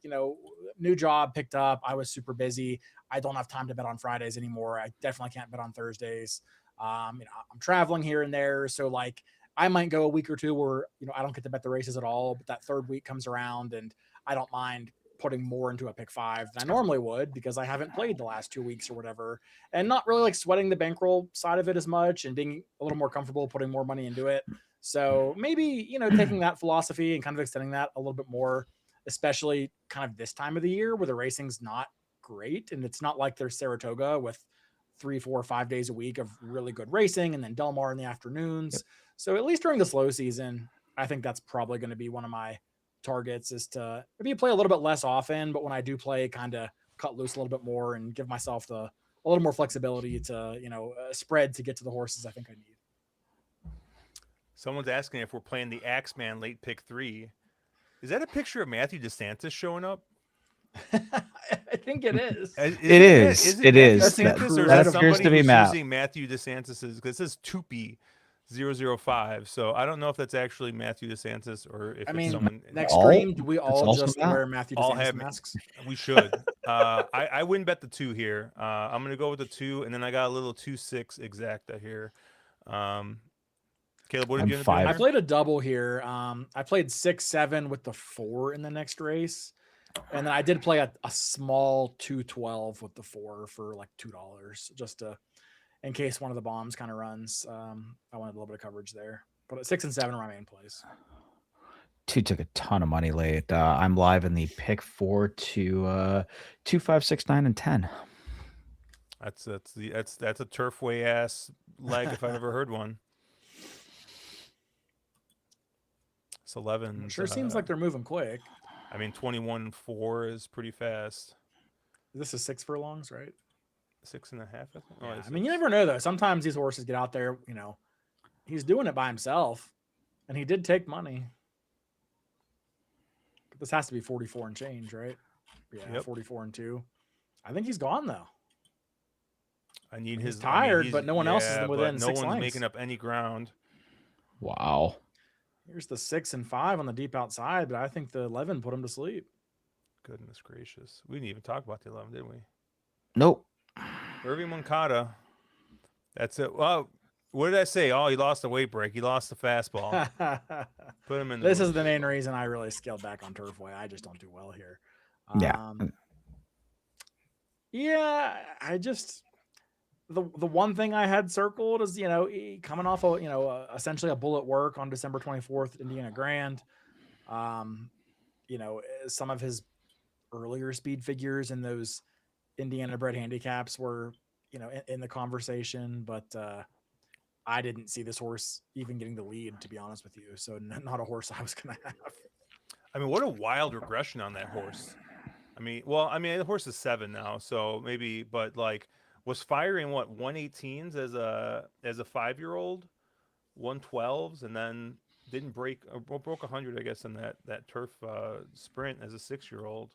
Speaker 3: new job picked up. I was super busy. I don't have time to bet on Fridays anymore. I definitely can't bet on Thursdays. I'm traveling here and there. So like I might go a week or two where, I don't get to bet the races at all, but that third week comes around and I don't mind putting more into a pick five than I normally would because I haven't played the last 2 weeks or whatever, and not really like sweating the bankroll side of it as much and being a little more comfortable putting more money into it. So maybe, taking that philosophy and kind of extending that a little bit more, especially kind of this time of the year where the racing's not great. And it's not like there's Saratoga with 3, 4, 5 days a week of really good racing and then Del Mar in the afternoons.
Speaker 2: Yep.
Speaker 3: So at least during the slow season, I think that's probably going to be one of my targets, is to maybe play a little bit less often, but when I do play, kind of cut loose a little bit more and give myself a little more flexibility to, spread to get to the horses I think I need.
Speaker 1: Someone's asking if we're playing the Axeman late pick 3. Is that a picture of Matthew DeSantis showing up?
Speaker 3: I think it is.
Speaker 2: It is. It is.
Speaker 1: DeSantis, or
Speaker 2: That
Speaker 1: is
Speaker 2: appears
Speaker 1: somebody
Speaker 2: to be
Speaker 1: who's
Speaker 2: Matt.
Speaker 1: using Matthew DeSantis's? Because it says Tupi 005. So I don't know if that's actually Matthew DeSantis or if it's someone.
Speaker 3: Next
Speaker 2: All?
Speaker 3: stream, do we
Speaker 2: It's
Speaker 3: all
Speaker 2: also
Speaker 3: just
Speaker 2: Matt.
Speaker 3: wear Matthew
Speaker 1: All
Speaker 3: DeSantis
Speaker 1: have-
Speaker 3: masks?
Speaker 1: We should. I wouldn't bet the 2 here. I'm going to go with the 2, and then I got a little 2-6 exacta here. Caleb, what did
Speaker 2: I'm
Speaker 1: you end up
Speaker 2: 5.
Speaker 1: doing
Speaker 3: I
Speaker 1: here?
Speaker 3: played a double here. I played 6-7 with the 4 in the next race. And then I did play a small 2-12 with the 4 for like $2, just to, in case one of the bombs kind of runs. I wanted a little bit of coverage there. But at 6 and 7 are my main plays.
Speaker 2: 2 took a ton of money late. I'm live in the pick 4 to 2, 5, 6, 9, and 10.
Speaker 1: That's a Turfway ass leg if I've ever heard one. It's 11.
Speaker 3: Sure seems like they're moving quick.
Speaker 1: I mean, 21-4 is pretty fast.
Speaker 3: This is 6 furlongs, right?
Speaker 1: 6.5. I think. Oh,
Speaker 3: Yeah,
Speaker 1: it's
Speaker 3: I mean, you never know though. Sometimes these horses get out there. He's doing it by himself, and he did take money. But this has to be 44 and change, right? Yeah,
Speaker 1: Yep.
Speaker 3: 44 and 2. I think he's gone though.
Speaker 1: I need
Speaker 3: He's
Speaker 1: his
Speaker 3: tired, but no one else is
Speaker 1: but
Speaker 3: within
Speaker 1: no
Speaker 3: 6
Speaker 1: one's
Speaker 3: lengths.
Speaker 1: making up any ground.
Speaker 2: Wow.
Speaker 3: Here's the 6 and 5 on the deep outside, but I think the 11 put him to sleep.
Speaker 1: Goodness gracious. We didn't even talk about the 11, did we?
Speaker 2: Nope.
Speaker 1: Irving Moncada. That's it. Well, what did I say? Oh, he lost the weight break. He lost the fastball. Put him in.
Speaker 3: This is the main reason I really scaled back on Turfway. I just don't do well here.
Speaker 2: Yeah.
Speaker 3: Yeah, I just the one thing I had circled is coming off essentially a bullet work on December 24th, Indiana Grand. Some of his earlier speed figures in those Indiana bred handicaps were in the conversation, but I didn't see this horse even getting the lead, to be honest with you. So not a horse I was gonna have.
Speaker 1: I mean, what a wild regression on that horse. The horse is 7 now, so maybe, but like was firing what 118s as a 5-year-old, 112s, and then didn't broke 100, I guess, in that turf sprint as a 6-year-old,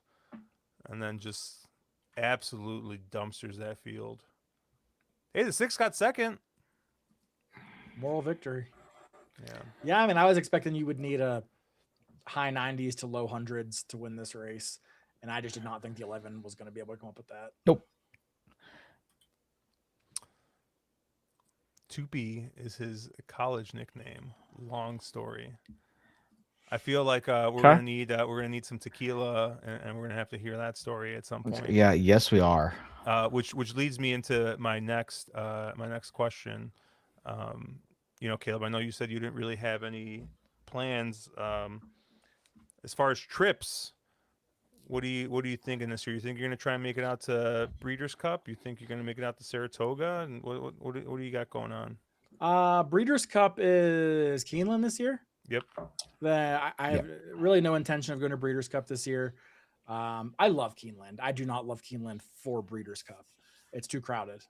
Speaker 1: and then just absolutely dumpsters that field. Hey, the 6 got second.
Speaker 3: Moral victory.
Speaker 1: Yeah.
Speaker 3: Yeah, I mean, I was expecting you would need a high 90s to low hundreds to win this race, and I just did not think the 11 was going to be able to come up with that.
Speaker 2: Nope.
Speaker 1: Tupi is his college nickname. Long story. I feel like we're gonna need some tequila, and we're gonna have to hear that story at some point.
Speaker 2: Yeah. Yes, we are.
Speaker 1: Which leads me into my next question. Caleb, I know you said you didn't really have any plans as far as trips. What do you think in this year? You think you're gonna try and make it out to Breeders' Cup? You think you're gonna make it out to Saratoga? And what do you got going on?
Speaker 3: Breeders' Cup is Keeneland this year.
Speaker 1: Yep.
Speaker 3: I have really no intention of going to Breeders' Cup this year. I love Keeneland. I do not love Keeneland for Breeders' Cup. It's too crowded.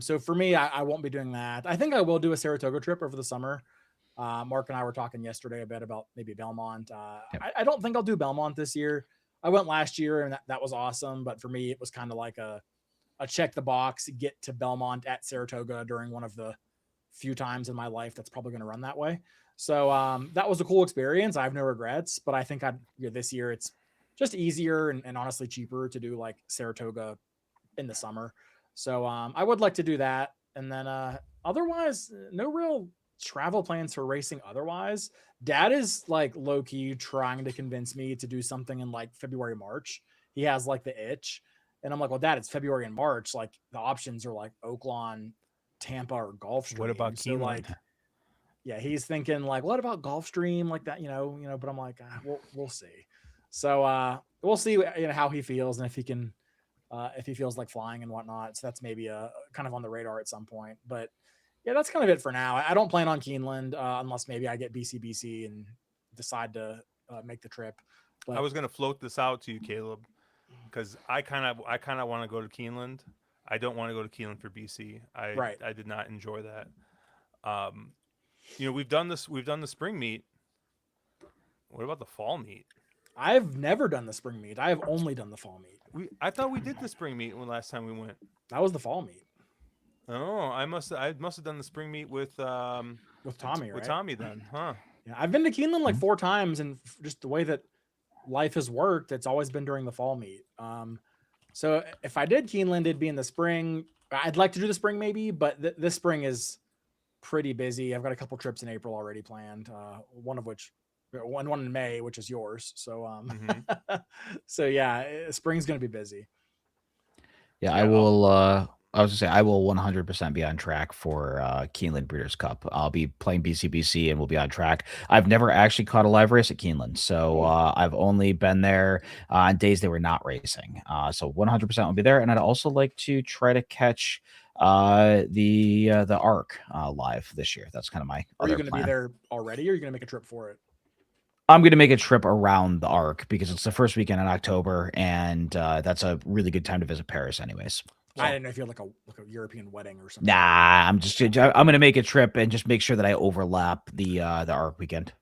Speaker 3: So for me, I won't be doing that. I think I will do a Saratoga trip over the summer. Mark and I were talking yesterday a bit about maybe Belmont. I don't think I'll do Belmont this year. I went last year and that was awesome. But for me, it was kind of like a check the box, get to Belmont at Saratoga during one of the few times in my life that's probably going to run that way. So that was a cool experience. I have no regrets, but I think this year it's just easier and honestly cheaper to do like Saratoga in the summer. So I would like to do that. And then otherwise, no real travel plans for racing otherwise. Dad is like low key trying to convince me to do something in like February, March. He has like the itch. And I'm like, well, Dad, it's February and March. Like the options are like Oaklawn, Tampa, or Gulfstream.
Speaker 1: What about
Speaker 3: so
Speaker 1: Keeneland?
Speaker 3: like, yeah, he's thinking like, what about Gulfstream, like that, you know. But I'm like, we'll see. So we'll see, how he feels and if he can, if he feels like flying and whatnot. So that's maybe a kind of on the radar at some point. But yeah, that's kind of it for now. I don't plan on Keeneland unless maybe I get BCBC and decide to make the trip. But
Speaker 1: I was going to float this out to you, Caleb, because I kind of want to go to Keeneland. I don't want to go to Keeneland for BC. I did not enjoy that. We've done the spring meet. What about the fall meet?
Speaker 3: I've never done the spring meet. I have only done the fall meet.
Speaker 1: I thought we did the spring meet when last time we went.
Speaker 3: That was the fall meet.
Speaker 1: Oh, I must have done the spring meet with
Speaker 3: Tommy, right?
Speaker 1: With Tommy then, huh?
Speaker 3: Yeah, I've been to Keeneland like 4 times, and just the way that life has worked, it's always been during the fall meet. So if I did Keeneland, it'd be in the spring. I'd like to do the spring maybe, but this spring is pretty busy. I've got a couple trips in April already planned. One in May, which is yours. So so yeah, spring's gonna be busy.
Speaker 2: Yeah, I will. I was gonna say I will 100% be on track for Keeneland Breeders' Cup. I'll be playing BCBC and we'll be on track. I've never actually caught a live race at Keeneland, so I've only been there on days they were not racing. So 100% will be there, and I'd also like to try to catch the ARC live this year. That's kind of my.
Speaker 3: Are you going to
Speaker 2: plan.
Speaker 3: be there already, or are you going to make a trip for it?
Speaker 2: I'm going to make a trip around the ARC because it's the first weekend in October, and that's a really good time to visit Paris, anyways.
Speaker 3: So, I didn't know if you had like a European wedding or something.
Speaker 2: Nah, I'm going to make a trip and just make sure that I overlap the ARC weekend.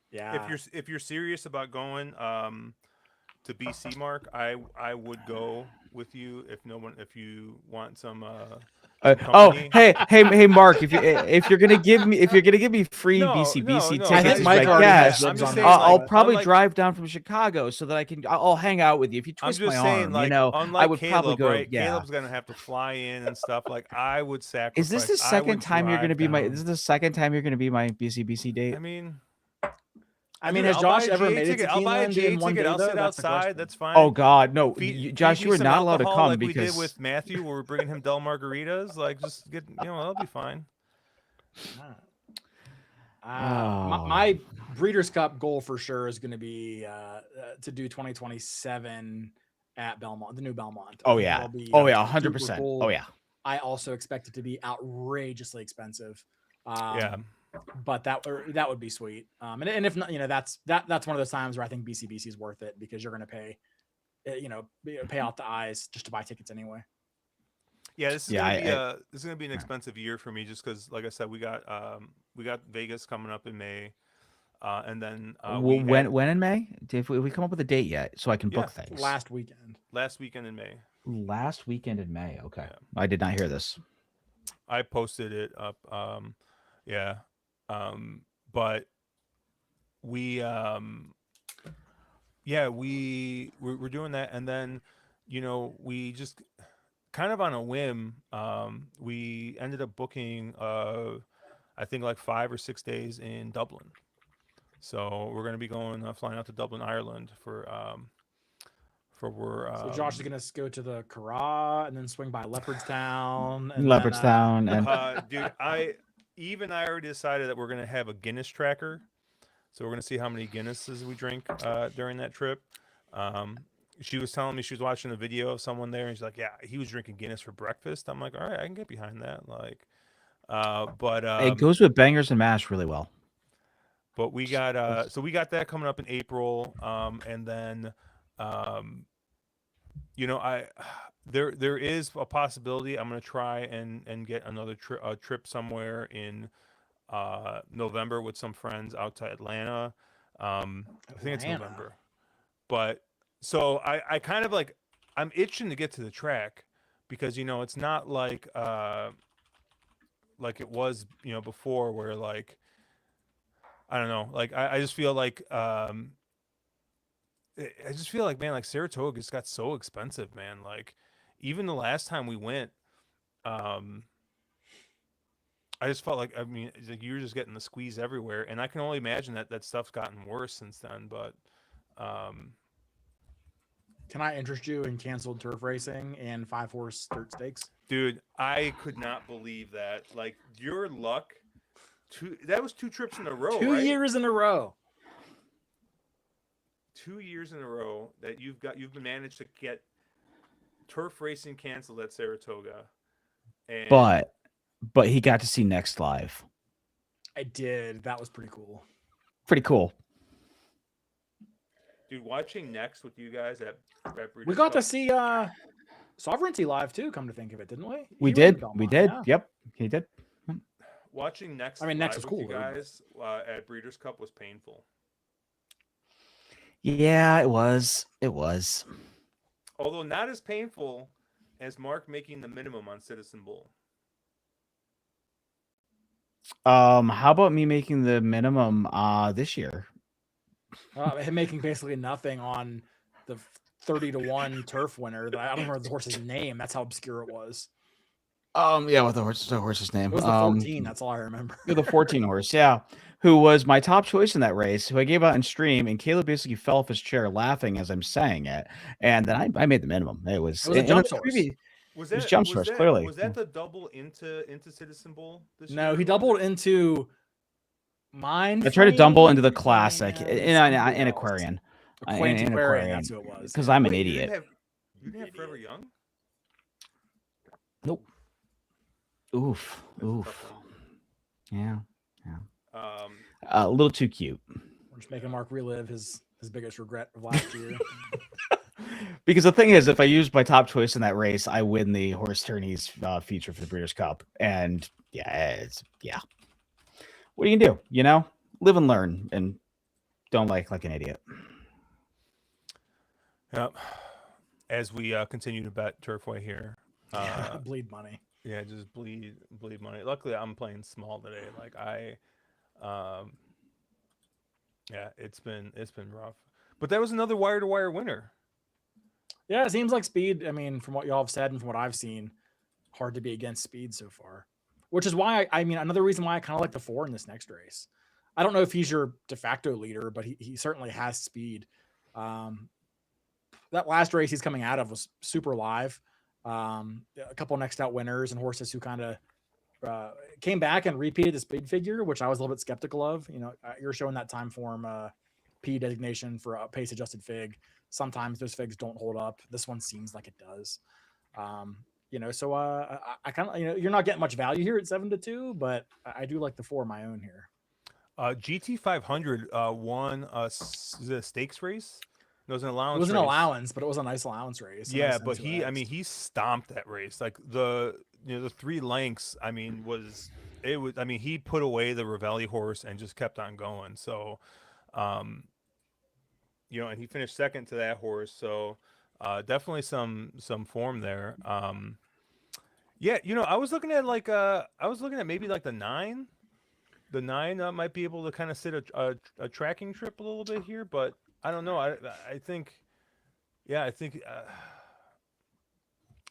Speaker 3: Yeah.
Speaker 1: If you're serious about going to BC, Mark, I would go with you if you want some
Speaker 2: hey, Mark, if you're gonna give me free BCBC tickets, I'll probably drive down from Chicago so that I'll hang out with you. If you twist my arm, I would
Speaker 1: Caleb,
Speaker 2: probably go.
Speaker 1: Right?
Speaker 2: Yeah.
Speaker 1: Caleb's gonna have to fly in and stuff. Like I would sacrifice.
Speaker 2: Is this the second time you're gonna be my? This is the second time you're gonna be my BCBC date.
Speaker 3: I mean, has Josh ever made it to
Speaker 1: I'll buy a GA ticket. I'll sit
Speaker 3: That's
Speaker 1: outside. That's fine.
Speaker 2: Oh God, no, Josh, you were not allowed to come
Speaker 1: like
Speaker 2: because
Speaker 1: we did with Matthew, where we're bringing him Del Margaritas. Like, just get, that'll be fine.
Speaker 3: My Breeders' Cup goal for sure is going to be to do 2027 at Belmont, the new Belmont.
Speaker 2: Oh yeah, 100%. Oh yeah.
Speaker 3: I also expect it to be outrageously expensive.
Speaker 1: Yeah.
Speaker 3: But that would be sweet. And if not, that's one of those times where I think BCBC is worth it because you're going to pay, pay out the eyes just to buy tickets anyway.
Speaker 1: Yeah, this is gonna be an expensive year for me just because, like I said, we got Vegas coming up in May, and then
Speaker 2: when in May? If we come up with a date yet, so I can book things.
Speaker 1: Last weekend in May.
Speaker 2: Last weekend in May. Okay, yeah. I did not hear this.
Speaker 1: I posted it up. But we're doing that, and then we just kind of on a whim we ended up booking I think like 5 or 6 days in Dublin, so we're going to be flying out to Dublin, Ireland so
Speaker 3: Josh is going to go to the Cara and then swing by Leopardstown
Speaker 2: and
Speaker 1: dude, I already decided that we're going to have a Guinness tracker. So we're going to see how many Guinnesses we drink during that trip. She was telling me she was watching a video of someone there, and she's like, yeah, he was drinking Guinness for breakfast. I'm like, all right, I can get behind that. Like, but
Speaker 2: it goes with bangers and mash really well.
Speaker 1: But we got so we got that coming up in April, and then you know, there is a possibility I'm gonna try and get another trip somewhere in November with some friends out to Atlanta. I think it's
Speaker 3: Atlanta.
Speaker 1: November. But so I kind of like I'm itching to get to the track because you know it's not like it was, you know, before where like I don't know, like I just feel like I just feel like, man, like Saratoga just got so expensive, man. Like even the last time we went, um I just felt like, I mean, it's like you were just getting the squeeze everywhere, and I can only imagine that that stuff's gotten worse since then. But um
Speaker 3: Can I interest you in canceled turf racing and 5-horse dirt stakes?
Speaker 1: dude, I could not believe that. Like your luck, that was 2 trips in a row,
Speaker 3: 2
Speaker 1: right?
Speaker 3: years in a row.
Speaker 1: 2 years in a row that you've managed to get turf racing canceled at Saratoga. And
Speaker 2: But he got to see Next live.
Speaker 3: I did. That was pretty cool.
Speaker 2: Pretty cool.
Speaker 1: dude, watching Next with you guys at Breeders'
Speaker 3: We got to
Speaker 1: Cup,
Speaker 3: see Sovereignty live too, come to think of it, didn't we?
Speaker 2: We
Speaker 3: He was in
Speaker 2: did.
Speaker 3: Belmont,
Speaker 2: We did.
Speaker 3: yeah.
Speaker 2: Yep. He did.
Speaker 1: watching Next.
Speaker 3: I mean, Next
Speaker 1: live
Speaker 3: was
Speaker 1: with you
Speaker 3: cool, though,
Speaker 1: guys at Breeders' Cup was painful.
Speaker 2: Yeah, it was. It was.
Speaker 1: Although not as painful as Mark making the minimum on Citizen Bull.
Speaker 2: How about me making the minimum this year?
Speaker 3: Him making basically nothing on the 30-1 turf winner. That I don't remember the horse's name. That's how obscure it was.
Speaker 2: Yeah, what the horse's name?
Speaker 3: It was the 14. That's all I remember.
Speaker 2: The 14 horse, yeah, who was my top choice in that race, who I gave out in stream, and Caleb basically fell off his chair laughing as I'm saying it, and then I made the minimum. It was
Speaker 3: a jump source.
Speaker 1: Was
Speaker 2: It was
Speaker 1: that
Speaker 2: jump source, clearly.
Speaker 1: Was that the double into Citizen Bull this year?
Speaker 3: No, he doubled into mine.
Speaker 2: I tried to double into the classic in Aquarian.
Speaker 3: Aquarian, that's who it was.
Speaker 2: Because I'm an
Speaker 1: Wait,
Speaker 2: idiot.
Speaker 1: You didn't have Forever Young?
Speaker 2: Nope. Oof.
Speaker 1: That's a
Speaker 2: Oof.
Speaker 1: tough one.
Speaker 2: Yeah.
Speaker 1: Um,
Speaker 2: A little too cute.
Speaker 3: We're just making Mark relive his biggest regret of last year.
Speaker 2: Because the thing is, if I use my top choice in that race, I win the horse tourneys feature for the Breeders' Cup. And yeah, what are you gonna do? You know, live and learn, and don't like an idiot.
Speaker 1: Yep. As we continue to bet Turfway here,
Speaker 3: Bleed money.
Speaker 1: yeah, just bleed money. Luckily, I'm playing small today. Like yeah, it's been rough. But that was another wire to wire winner.
Speaker 3: Yeah, it seems like Speed. I mean, from what y'all have said and from what I've seen, hard to be against Speed so far. Which is why I mean, another reason why I kind of like the 4 in this next race. I don't know if he's your de facto leader, but he certainly has speed. That last race he's coming out of was super live. A couple next out winners and horses who kind of came back and repeated the speed figure, which I was a little bit skeptical of. You know, you're showing that time form P designation for a pace adjusted fig. Sometimes those figs don't hold up. This one seems like it does. You know, so I kind of, you know, you're not getting much value here at 7-2, but I do like the 4 of my own here.
Speaker 1: GT 500 won the stakes race. It was an allowance.
Speaker 3: It was an
Speaker 1: race.
Speaker 3: allowance, but it was a nice allowance race.
Speaker 1: Yeah,
Speaker 3: nice
Speaker 1: but he stomped that race. Like the 3 lengths. I mean, he put away the Ravelli horse and just kept on going. So, you know, and he finished second to that horse. So, definitely some form there. Yeah, you know, I was looking at maybe like the 9. The 9 might be able to kind of sit a tracking trip a little bit here, but I don't know. I think I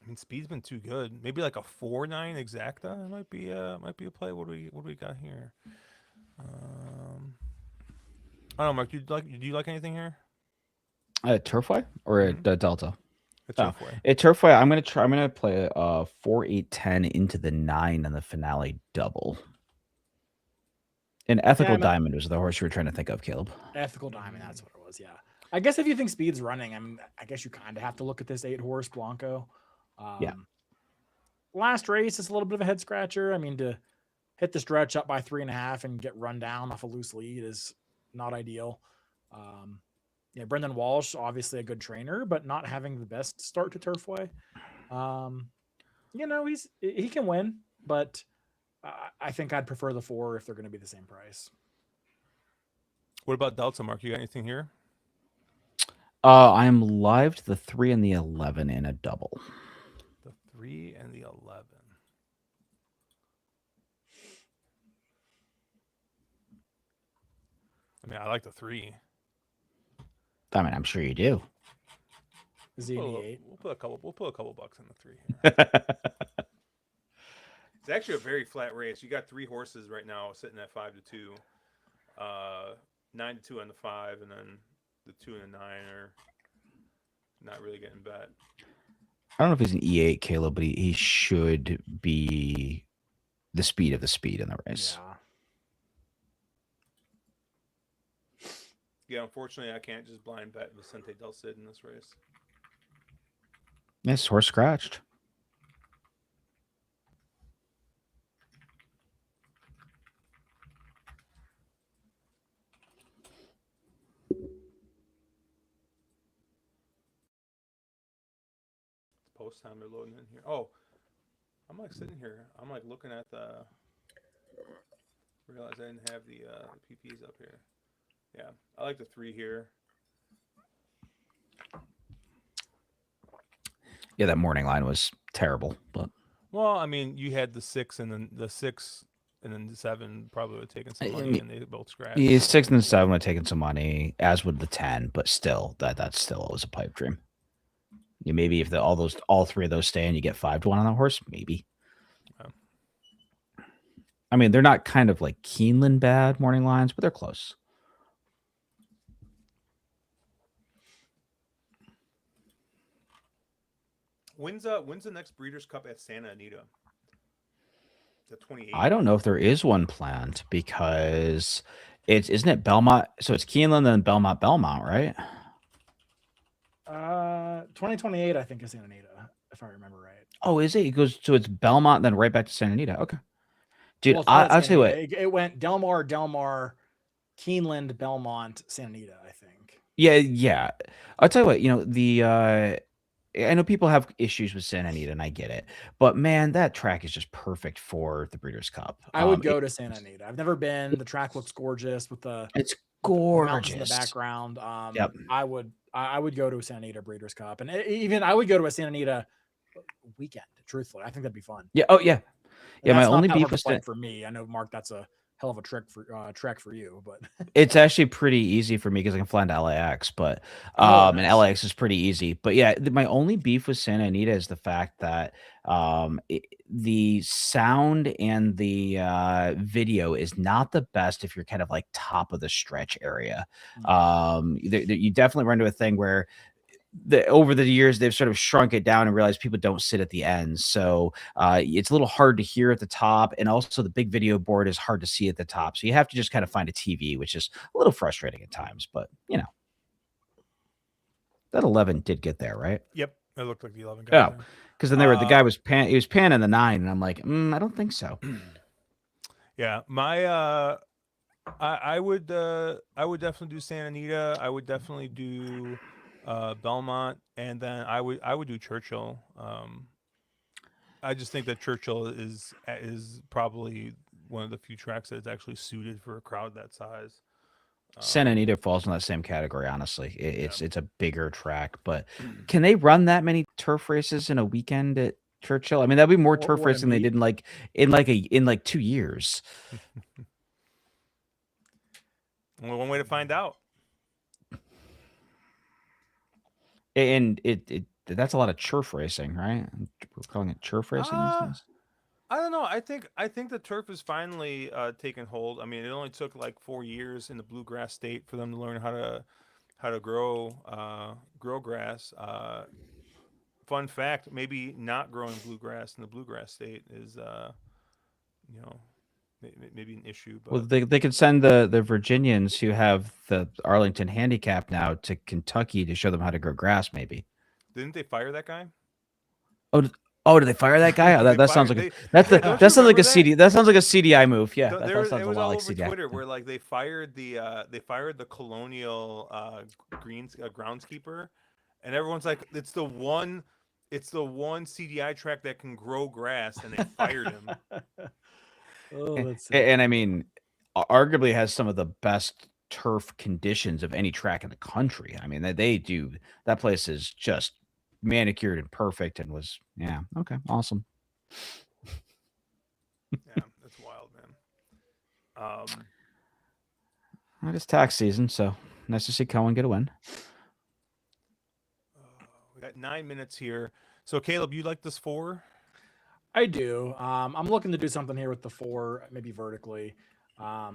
Speaker 1: mean, speed's been too good. Maybe like a 4-9 exacta might be a play. What do we got here? I don't know, Mark. Do you like anything here?
Speaker 2: Turfway or Delta?
Speaker 1: It's Turfway.
Speaker 2: At Turfway, I'm gonna play 4-8-10 into the 9 in the finale double. An Ethical Diamond was the horse you were trying to think of, Caleb.
Speaker 3: Ethical Diamond, that's what it was. Yeah, I guess if you think speed's running, I mean, I guess you kind of have to look at this 8 horse Blanco.
Speaker 2: Yeah.
Speaker 3: Last race is a little bit of a head scratcher. I mean, to hit the stretch up by 3.5 and get run down off a loose lead is not ideal. Yeah, Brendan Walsh, obviously a good trainer, but not having the best start to Turfway. You know, he can win, but I think I'd prefer the 4 if they're going to be the same price.
Speaker 1: What about Delta, Mark? You got anything here?
Speaker 2: I'm live to the 3 and the 11 in a double.
Speaker 1: The 3 and the 11. I mean, I like the 3.
Speaker 2: I mean, I'm sure you do.
Speaker 3: Is he in the 8?
Speaker 1: We'll put a couple bucks in the 3 here. It's actually a very flat race. You got 3 horses right now sitting at 5-2, 9-2 on the 5, and then the 2 and the 9 are not really getting bet.
Speaker 2: I don't know if he's an E8, Caleb, but he should be the speed of the speed in the race.
Speaker 1: Yeah, unfortunately, I can't just blind bet Vicente Del Cid in this race.
Speaker 2: Yes, horse scratched.
Speaker 1: Post time they're loading in here. Oh, I'm like sitting here. I'm like looking at the. Realize I didn't have the PPs up here. Yeah, I like the 3 here.
Speaker 2: Yeah, that morning line was terrible, but
Speaker 1: well, I mean, you had the 6 and then the 6 and then the 7 probably would have taken some money, and they both scratched.
Speaker 2: Yeah, 6 and 7 would have taken some money, as would the 10, but still, that's still always a pipe dream. Maybe if all 3 of those stay and you get 5-1 on the horse, maybe.
Speaker 1: Yeah.
Speaker 2: I mean, they're not kind of like Keeneland bad morning lines, but they're close.
Speaker 1: When's the next Breeders' Cup at Santa Anita? The 28th.
Speaker 2: I don't know if there is one planned because isn't it Belmont? So it's Keeneland and Belmont, right?
Speaker 3: 2028, I think, is Santa Anita, if I remember right.
Speaker 2: Oh, is it? It goes so it's Belmont, then right back to Santa Anita. Okay, dude,
Speaker 3: Well,
Speaker 2: I'll tell you what.
Speaker 3: It went Del Mar, Keeneland, Belmont, Santa Anita, I think.
Speaker 2: Yeah. I'll tell you what. You know I know people have issues with Santa Anita, and I get it, but man, that track is just perfect for the Breeders' Cup.
Speaker 3: I would go to Santa Anita. I've never been. The track looks gorgeous with
Speaker 2: it's gorgeous
Speaker 3: mountains in the background.
Speaker 2: Yep.
Speaker 3: I would go to a Santa Anita Breeders' Cup, and even I would go to a Santa Anita weekend. Truthfully, I think that'd be fun.
Speaker 2: Yeah. Oh yeah. Yeah. My only beef was
Speaker 3: for me. I know, Mark, that's a hell of a trek for you, but
Speaker 2: it's actually pretty easy for me because I can fly into LAX, but and LAX is pretty easy. But yeah, my only beef with Santa Anita is the fact that the sound and the video is not the best if you're kind of like top of the stretch area. You definitely run into a thing where over the years they've sort of shrunk it down and realized people don't sit at the end, so it's a little hard to hear at the top, and also the big video board is hard to see at the top, so you have to just kind of find a TV, which is a little frustrating at times. But you know, that 11 did get there, right?
Speaker 1: Yep, it looked like the 11
Speaker 2: got there. Because then the guy was he was panning the 9, and I'm like, I don't think so.
Speaker 1: Yeah, my I would definitely do Santa Anita. I would definitely do Belmont, and then I would do Churchill. I just think that Churchill is probably one of the few tracks that is actually suited for a crowd that size.
Speaker 2: Santa Anita falls in that same category. Honestly, it's a bigger track, but can they run that many turf races in a weekend at Churchill? I mean, that'd be more turf racing they did in like 2 years.
Speaker 1: Only one way to find out.
Speaker 2: And that's a lot of turf racing, right? We're calling it turf racing these days.
Speaker 1: I don't know. I think the turf is finally taking hold. I mean, it only took like 4 years in the bluegrass state for them to learn how to grow grass. Fun fact: maybe not growing bluegrass in the bluegrass state is maybe an issue. But...
Speaker 2: Well, they could send the Virginians who have the Arlington handicap now to Kentucky to show them how to grow grass. Maybe
Speaker 1: didn't they fire that guy?
Speaker 2: Oh, did they fire that guy?
Speaker 1: They
Speaker 2: that sounds
Speaker 1: fired-
Speaker 2: like
Speaker 1: they-
Speaker 2: that
Speaker 1: don't
Speaker 2: sounds
Speaker 1: you
Speaker 2: like
Speaker 1: remember
Speaker 2: a CD. That sounds like a CDI move. Yeah, that
Speaker 1: It
Speaker 2: sounds a
Speaker 1: was
Speaker 2: lot
Speaker 1: all
Speaker 2: like
Speaker 1: over
Speaker 2: CDI.
Speaker 1: Twitter where like they fired the Colonial groundskeeper, and everyone's like, it's the one CDI track that can grow grass, and they fired him.
Speaker 3: Oh, that's so
Speaker 2: And I
Speaker 3: funny.
Speaker 2: mean, arguably has some of the best turf conditions of any track in the country. I mean, they do that place is just manicured and perfect, and was okay, awesome.
Speaker 1: Yeah, that's wild, man.
Speaker 2: It is tax season, so nice to see Cohen get a win.
Speaker 1: We got 9 minutes here. So Caleb, you like this 4?
Speaker 3: I do. I'm looking to do something here with the 4, maybe vertically. I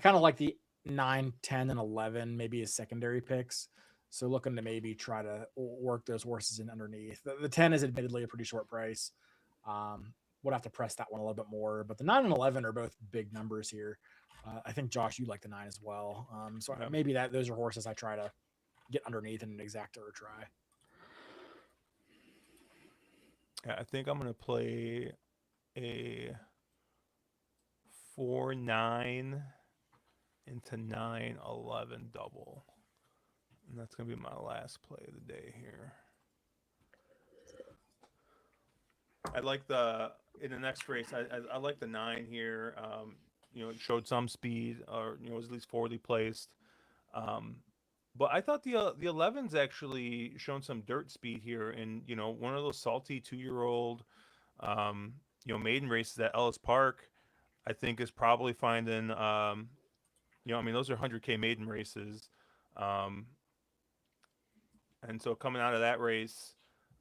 Speaker 3: kind of like the 9, 10, and 11, maybe as secondary picks. So looking to maybe try to work those horses in underneath. The 10 is admittedly a pretty short price. Would have to press that one a little bit more, but the 9 and 11 are both big numbers here. I think Josh, you like the 9 as well. So
Speaker 1: Yeah.
Speaker 3: maybe those are horses I try to get underneath in an exacta or try.
Speaker 1: Yeah, I think I'm gonna play a 4-9 into 9-11 double, and that's gonna be my last play of the day here. I like in the next race. I like the 9 here. It showed some speed, or was at least forwardly placed. But I thought the 11's actually shown some dirt speed here, and one of those salty 2-year-old, maiden races at Ellis Park, I think is probably finding, those are 100K maiden races, and so coming out of that race,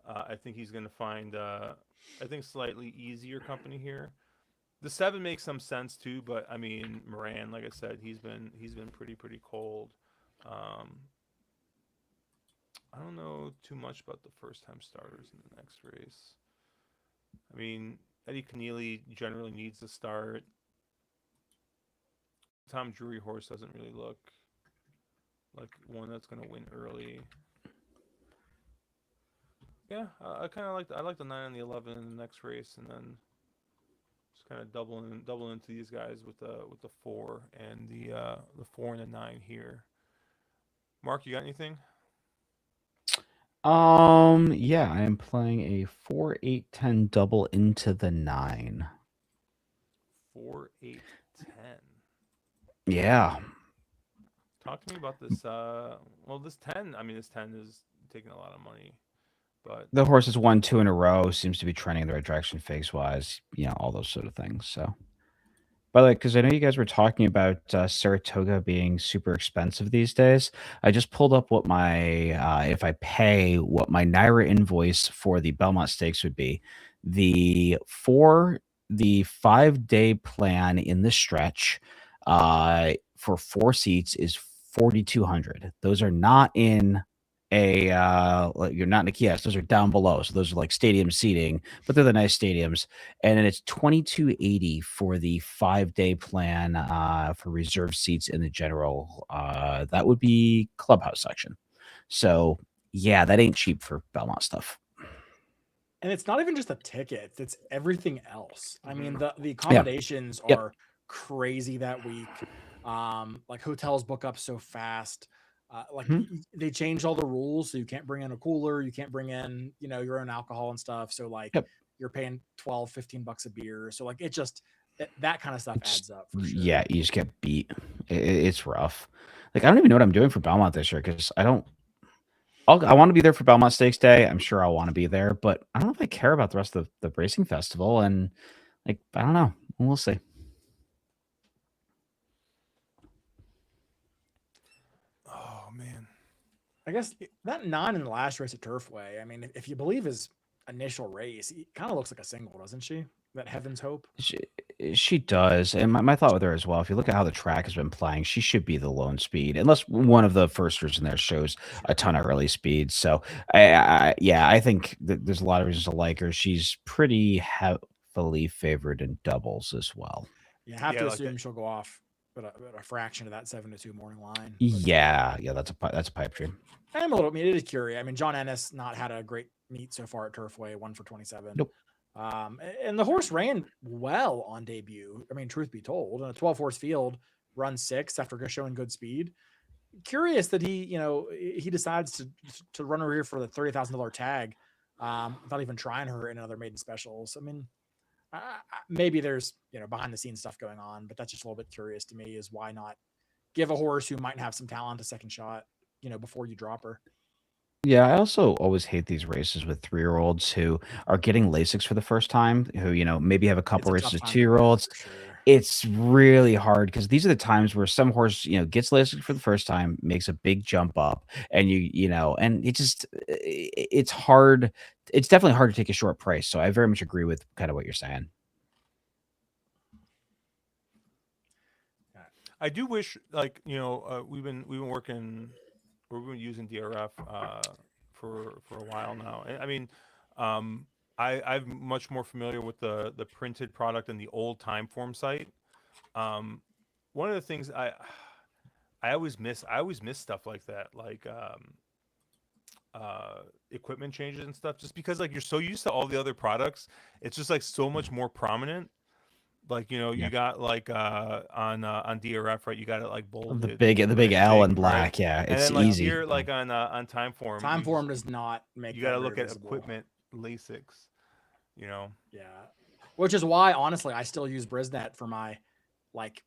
Speaker 1: I think he's going to find, slightly easier company here. The 7 makes some sense too, but I mean Moran, like I said, he's been pretty cold. I don't know too much about the first-time starters in the next race. I mean, Eddie Keneally generally needs to start. Tom Drury horse doesn't really look like one that's going to win early. Yeah, I kind of like the 9 and the 11 in the next race, and then just kind of double into these guys with the 4 and the 4 and the 9 here. Mark, you got anything?
Speaker 2: Yeah, I am playing a 4, 8, 10 double into the 9.
Speaker 1: 4, 8, 10.
Speaker 2: Yeah.
Speaker 1: Talk to me about this. This 10. I mean, this 10 is taking a lot of money, but
Speaker 2: The horse has won 2 in a row, seems to be trending in the right direction face wise, all those sort of things. So, by the way, because I know you guys were talking about Saratoga being super expensive these days, I just pulled up what my if I pay what my Naira invoice for the Belmont Stakes would be. For the 5-day plan in the stretch, for 4 seats is 4,200. Those are not in you're not in a kiosk. Those are down below. So those are like stadium seating, but they're the nice stadiums. And then it's 2,280 for the 5-day plan for reserved seats in the general. That would be clubhouse section. So yeah, that ain't cheap for Belmont stuff.
Speaker 3: And it's not even just the tickets, it's everything else. I mean,
Speaker 1: Mhm.
Speaker 3: the accommodations
Speaker 2: Yep.
Speaker 3: are crazy that week. Like hotels book up so fast. They changed all the rules, so you can't bring in a cooler, you can't bring in, your own alcohol and stuff. So like
Speaker 2: Yep.
Speaker 3: you're paying $12-15 a beer. So like that kind of stuff adds up for sure.
Speaker 2: Yeah, you just get beat. It's rough. Like I don't even know what I'm doing for Belmont this year because I want to be there for Belmont Stakes Day. I'm sure I'll want to be there, but I don't know if I care about the rest of the racing festival. And like, I don't know. We'll see.
Speaker 1: Oh man,
Speaker 3: I guess that 9 in the last race at Turfway. I mean, if you believe his initial race, he kind of looks like a single, doesn't she? That Heaven's Hope.
Speaker 2: She does. And my thought with her as well, if you look at how the track has been playing, she should be the lone speed, unless one of the firsters in there shows a ton of early speed. So I think that there's a lot of reasons to like her. She's pretty heavily favored in doubles as well.
Speaker 3: You have
Speaker 1: Yeah,
Speaker 3: to
Speaker 1: like
Speaker 3: assume
Speaker 1: that.
Speaker 3: she'll go off but a fraction of that 7-2 morning line.
Speaker 2: Yeah, that's a pipe dream.
Speaker 3: I'm a little. I mean, it is curious. I mean, John Ennis not had a great meet so far at Turfway, 1 for 27.
Speaker 2: Nope.
Speaker 3: And the horse ran well on debut. I mean, truth be told, in a 12-horse field, run 6 after showing good speed. Curious that he decides to run her here for the $30,000 tag, without even trying her in another maiden specials. I mean, maybe there's behind the scenes stuff going on, but that's just a little bit curious to me. Is why not give a horse who might have some talent a second shot, before you drop her.
Speaker 2: Yeah, I also always hate these races with 3-year-olds who are getting Lasix for the first time, who, maybe have a
Speaker 3: It's
Speaker 2: couple
Speaker 3: a
Speaker 2: races
Speaker 3: tough
Speaker 2: with
Speaker 3: time to do that
Speaker 2: 2-year-olds.
Speaker 3: for sure.
Speaker 2: It's really hard because these are the times where some horse, gets Lasix for the first time, makes a big jump up, and and it's hard. It's definitely hard to take a short price. So I very much agree with kind of what you're saying.
Speaker 1: I do wish, like, we've been working, or we've been using DRF for a while now. I mean, I'm much more familiar with the printed product and the old Timeform site. One of the things I always miss stuff like that, like equipment changes and stuff, just because like you're so used to all the other products, it's just like so much more prominent. Like,
Speaker 2: Yeah.
Speaker 1: you got like on DRF, right? You got it like bolded,
Speaker 2: The big L in black,
Speaker 1: right?
Speaker 2: yeah,
Speaker 1: And
Speaker 2: it's
Speaker 1: then like
Speaker 2: easy.
Speaker 1: here, like on Timeform,
Speaker 3: Timeform does not make.
Speaker 1: You got to
Speaker 3: that
Speaker 1: look
Speaker 3: very
Speaker 1: at
Speaker 3: visible.
Speaker 1: equipment Lasix,
Speaker 3: Yeah, which is why honestly I still use Brisnet for my like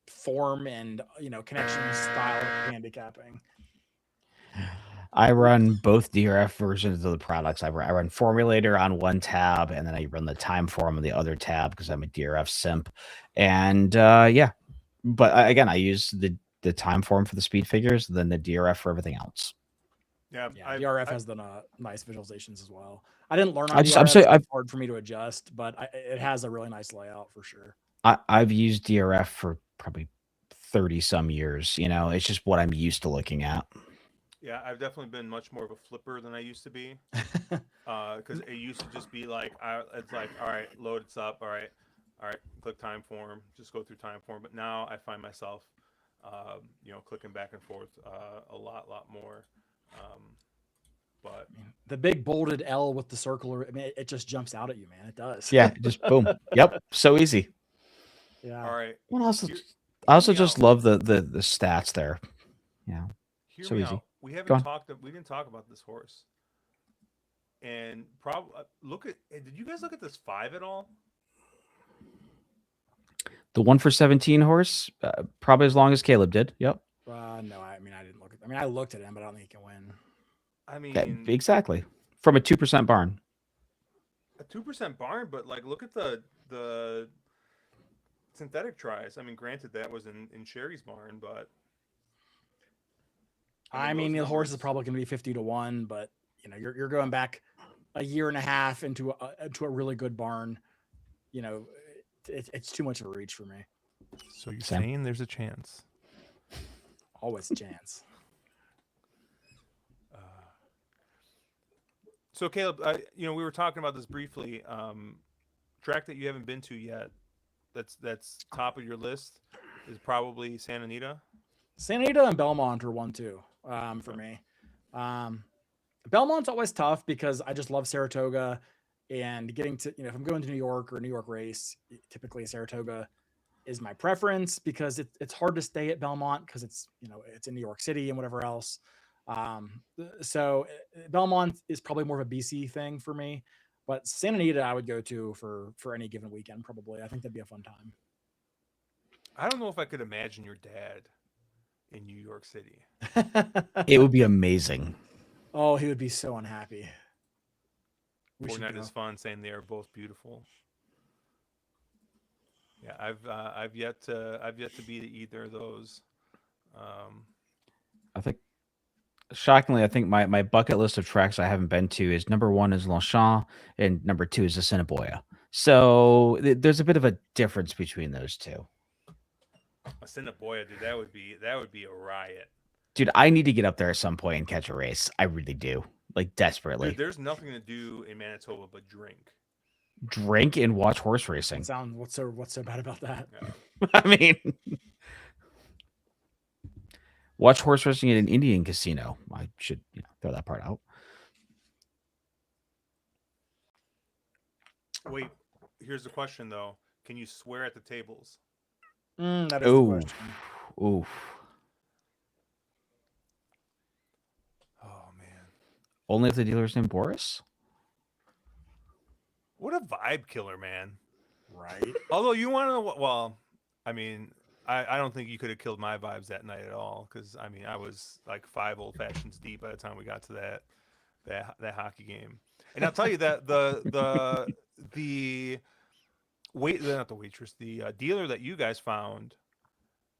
Speaker 3: form and connection style handicapping.
Speaker 2: I run both DRF versions of the products. I run Formulator on one tab, and then I run the Timeform on the other tab because I'm a DRF simp. And yeah, but again, I use the Timeform for the speed figures, then the DRF for everything else.
Speaker 1: Yeah,
Speaker 3: DRF has done nice visualizations as well. I didn't learn on
Speaker 2: I'm
Speaker 3: DRF,
Speaker 2: so
Speaker 3: so it's hard for me to adjust, but it has a really nice layout for sure.
Speaker 2: I've used DRF for probably 30 some years. It's just what I'm used to looking at.
Speaker 1: Yeah, I've definitely been much more of a flipper than I used to be. Because it used to just be like, it's like, all right, load it's up, all right, click Timeform, just go through Timeform. But now I find myself, clicking back and forth a lot more. But
Speaker 3: the big bolded L with the circle, I mean, it just jumps out at you, man. It does.
Speaker 2: Yeah, just boom. Yep, so easy.
Speaker 3: Yeah.
Speaker 1: All right.
Speaker 2: Well, I also just love the stats there. Yeah.
Speaker 1: Hear
Speaker 2: so
Speaker 1: me
Speaker 2: easy.
Speaker 1: out. We
Speaker 2: Go
Speaker 1: haven't
Speaker 2: on.
Speaker 1: talked. We didn't talk about this horse. And probably look at. Did you guys look at this 5 at all?
Speaker 2: The 1 for 17 horse, probably as long as Caleb did. Yep.
Speaker 3: No, I mean, I didn't look at. I mean, I looked at him, but I don't think he can win.
Speaker 1: I mean,
Speaker 2: exactly. From a 2% barn.
Speaker 1: A 2% barn, but like, look at the synthetic tries. I mean, granted, that was in Sherry's barn, but
Speaker 3: I mean, the horse is probably going to be 50 to 1, but you're going back a year and a half into a really good barn. It's too much of a reach for me.
Speaker 1: So you're saying there's a chance?
Speaker 3: Always a chance.
Speaker 1: So Caleb, we were talking about this briefly. Track that you haven't been to yet, that's top of your list, is probably Santa Anita.
Speaker 3: Santa Anita and Belmont are 1-2 for me. Belmont's always tough because I just love Saratoga, and getting to if I'm going to New York or a New York race, typically Saratoga is my preference because it's hard to stay at Belmont because it's it's in New York City and whatever else. So Belmont is probably more of a BC thing for me, but Santa Anita I would go to for any given weekend. Probably, I think that'd be a fun time.
Speaker 1: I don't know if I could imagine your dad in New York City.
Speaker 2: It would be amazing.
Speaker 3: Oh, he would be so unhappy.
Speaker 1: Fortnite is fun, saying they are both beautiful. Yeah, I've yet to be to either of those.
Speaker 2: I think, shockingly, I think my bucket list of tracks I haven't been to is number 1 is Longchamp and number 2 is Assiniboia. So there's a bit of a difference between those two.
Speaker 1: Assiniboia, dude, that would be a riot.
Speaker 2: Dude, I need to get up there at some point and catch a race. I really do, like desperately.
Speaker 1: Dude, there's nothing to do in Manitoba but drink
Speaker 2: and watch horse racing.
Speaker 3: What's so bad about that?
Speaker 2: I mean, Watch horse racing at an Indian casino. I should throw that part out.
Speaker 1: Wait, here's the question though: can you swear at the tables?
Speaker 3: That is the
Speaker 2: Ooh,
Speaker 3: question.
Speaker 2: ooh.
Speaker 1: Oh man,
Speaker 2: Only if the dealer's named Boris.
Speaker 1: what a vibe killer, man!
Speaker 3: Right.
Speaker 1: Although you want to know what? Well, I mean, I don't think you could have killed my vibes that night at all because I mean I was like 5 old fashions deep by the time we got to that hockey game. And I'll tell you that the not the waitress, the dealer that you guys found.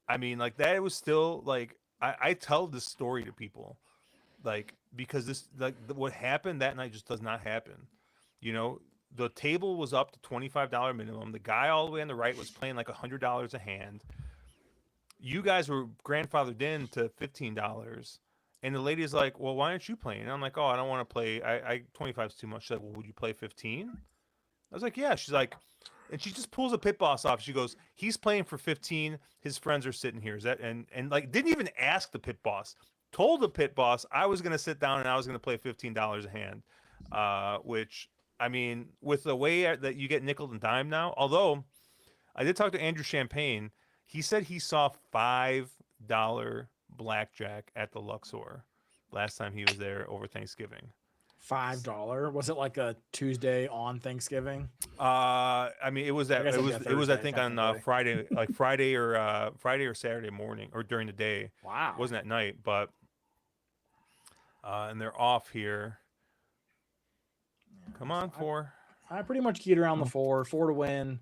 Speaker 1: I mean, like that was still like I tell this story to people, like because this like what happened that night just does not happen. You know, the table was up to $25 minimum. The guy all the way on the right was playing like $100 a hand. You guys were grandfathered in to $15. And the lady's like, well, why aren't you playing? And I'm like, oh, I don't want to play. I 25 is too much. She's like, well, would you play 15? I was like, yeah. She's like, and she just pulls a pit boss off. She goes, he's playing for 15. His friends are sitting here. Is that and like didn't even ask the pit boss. Told the pit boss I was gonna sit down and I was gonna play $15 a hand. Which I mean, with the way that you get nickel and dime now, although I did talk to Andrew Champagne, he said he saw $5 blackjack at the Luxor last time he was there over Thanksgiving.
Speaker 3: $5. Was it like a Tuesday on Thanksgiving?
Speaker 1: I mean, it was that
Speaker 3: I guess
Speaker 1: it
Speaker 3: it'd
Speaker 1: was
Speaker 3: be a
Speaker 1: it was I
Speaker 3: Thursday,
Speaker 1: think on
Speaker 3: technically.
Speaker 1: Friday, like Friday or Saturday morning or during the day.
Speaker 3: Wow.
Speaker 1: It wasn't at night, but and they're off here. Come on,
Speaker 3: so
Speaker 1: 4.
Speaker 3: I pretty much keyed around the 4 to win.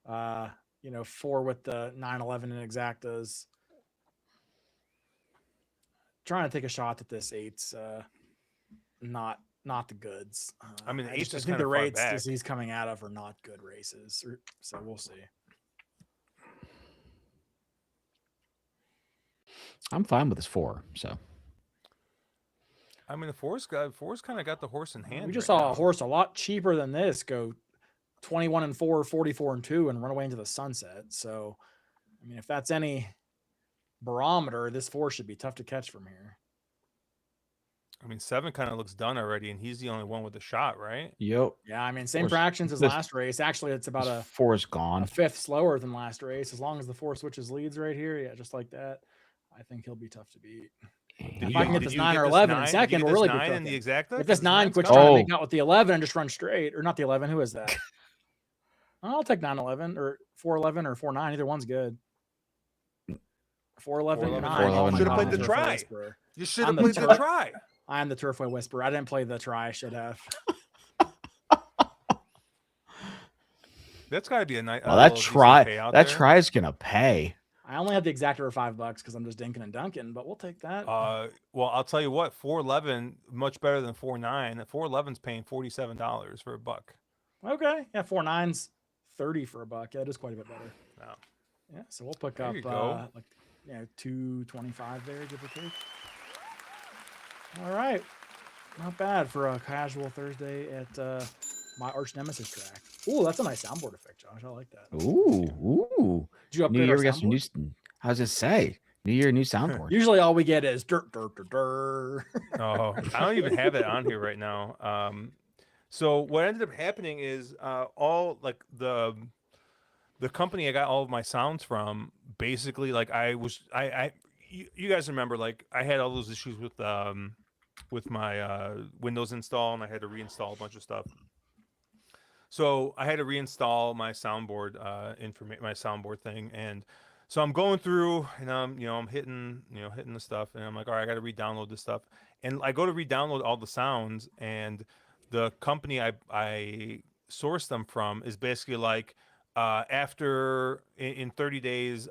Speaker 3: 4 with the 9-11 and exactas. Trying to take a shot at this 8's not the goods.
Speaker 1: I mean, the 8's
Speaker 3: I
Speaker 1: just
Speaker 3: think
Speaker 1: kinda
Speaker 3: the
Speaker 1: far
Speaker 3: rates
Speaker 1: back.
Speaker 3: he's coming out of are not good races. So we'll see.
Speaker 2: I'm fine with this 4. So
Speaker 1: I mean, the 4's kind of got the horse in hand.
Speaker 3: We just
Speaker 1: right
Speaker 3: saw
Speaker 1: now.
Speaker 3: a horse a lot cheaper than this go 21-4, 44-2, and run away into the sunset. So, I mean, if that's any barometer, this 4 should be tough to catch from here.
Speaker 1: I mean, 7 kind of looks done already, and he's the only one with a shot, right?
Speaker 2: yep.
Speaker 3: Yeah, I mean, same
Speaker 2: Horse-
Speaker 3: fractions as
Speaker 2: this-
Speaker 3: last race. Actually, it's about a
Speaker 2: 4 is gone.
Speaker 3: 5th slower than last race. As long as the 4 switches leads right here, yeah, just like that. I think he'll be tough to beat. If I can get this 9 or 11 in second, we'll really be
Speaker 1: 9 in the
Speaker 3: cooking.
Speaker 1: exacta.
Speaker 3: If this 9 quits
Speaker 1: Scott?
Speaker 3: trying to
Speaker 2: Oh.
Speaker 3: make out with the 11 and just run straight, or not the 11, who is that? I'll take 9-11 or 4-11 or 4-9. Either one's good. 4-11,
Speaker 1: 4-11,
Speaker 3: 9.
Speaker 2: 4-11,
Speaker 1: should have played the
Speaker 2: nine.
Speaker 1: try.
Speaker 3: Whisperer.
Speaker 1: You should
Speaker 3: I'm
Speaker 1: have
Speaker 3: the
Speaker 1: played the
Speaker 3: turf-
Speaker 1: try.
Speaker 3: I am the Turfway Whisperer. I didn't play the try. I should have.
Speaker 1: That's got to be a nice.
Speaker 2: Well, that try is gonna pay.
Speaker 3: I only had the exacta for $5 because I'm just dinking and dunking, but we'll take that.
Speaker 1: Well, I'll tell you what, 411 much better than 49. 411's paying $47 for a buck.
Speaker 3: Okay, yeah, 4-9's 30 for $1. Yeah, it is quite a bit better.
Speaker 1: Wow.
Speaker 3: Yeah, so we'll pick
Speaker 1: There
Speaker 3: up
Speaker 1: you go.
Speaker 3: like 225 there, give or take. All right, not bad for a casual Thursday at my arch nemesis track. Ooh, that's a nice soundboard effect, Josh. I like that.
Speaker 2: Ooh.
Speaker 3: Did you
Speaker 2: New
Speaker 3: upgrade
Speaker 2: year,
Speaker 3: our
Speaker 2: we got some
Speaker 3: soundboard?
Speaker 2: new. How's it say? New year, new soundboard.
Speaker 3: Usually, all we get is dirt, dirt, dirt, dirt.
Speaker 1: Oh, I don't even have it on here right now. So what ended up happening is all like the company I got all of my sounds from, basically like you guys remember like I had all those issues with my Windows install and I had to reinstall a bunch of stuff. So I had to reinstall my soundboard my soundboard thing, and so I'm going through and I'm hitting the stuff, and I'm like, all right, I got to re-download this stuff, and I go to re-download all the sounds, and the company I sourced them from is basically like after in 30 days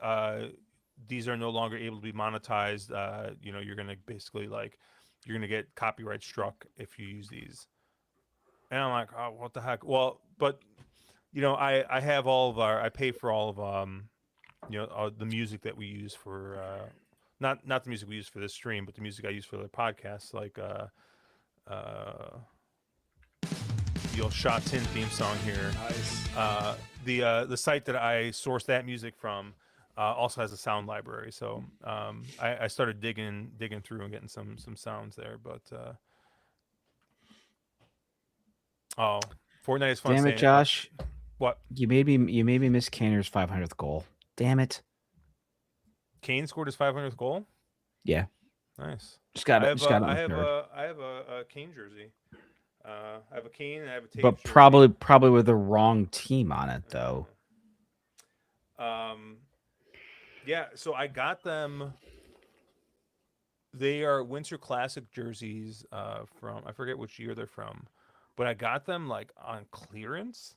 Speaker 1: these are no longer able to be monetized. You're gonna basically you're gonna get copyright struck if you use these. And I'm like, oh, what the heck? Well, but I have I pay for all of the music that we use for not the music we use for this stream, but the music I use for the podcast, like the old Shot Tin theme song here.
Speaker 3: Nice.
Speaker 1: The site that I source that music from, Also has a sound library. So I started digging through and getting some sounds there. But Fortnite is fun.
Speaker 2: Damn it,
Speaker 1: saying
Speaker 2: Josh.
Speaker 1: What?
Speaker 2: You made me miss Kaner's 500th goal. Damn it.
Speaker 1: Kane scored his 500th goal.
Speaker 2: Yeah.
Speaker 1: Nice.
Speaker 2: Just got it.
Speaker 1: I have a Kane jersey. I have a Kane and I have a Taves
Speaker 2: But
Speaker 1: jersey.
Speaker 2: probably with the wrong team on it though.
Speaker 1: Yeah, so I got them. They are Winter Classic jerseys from, I forget which year they're from, but I got them like on clearance.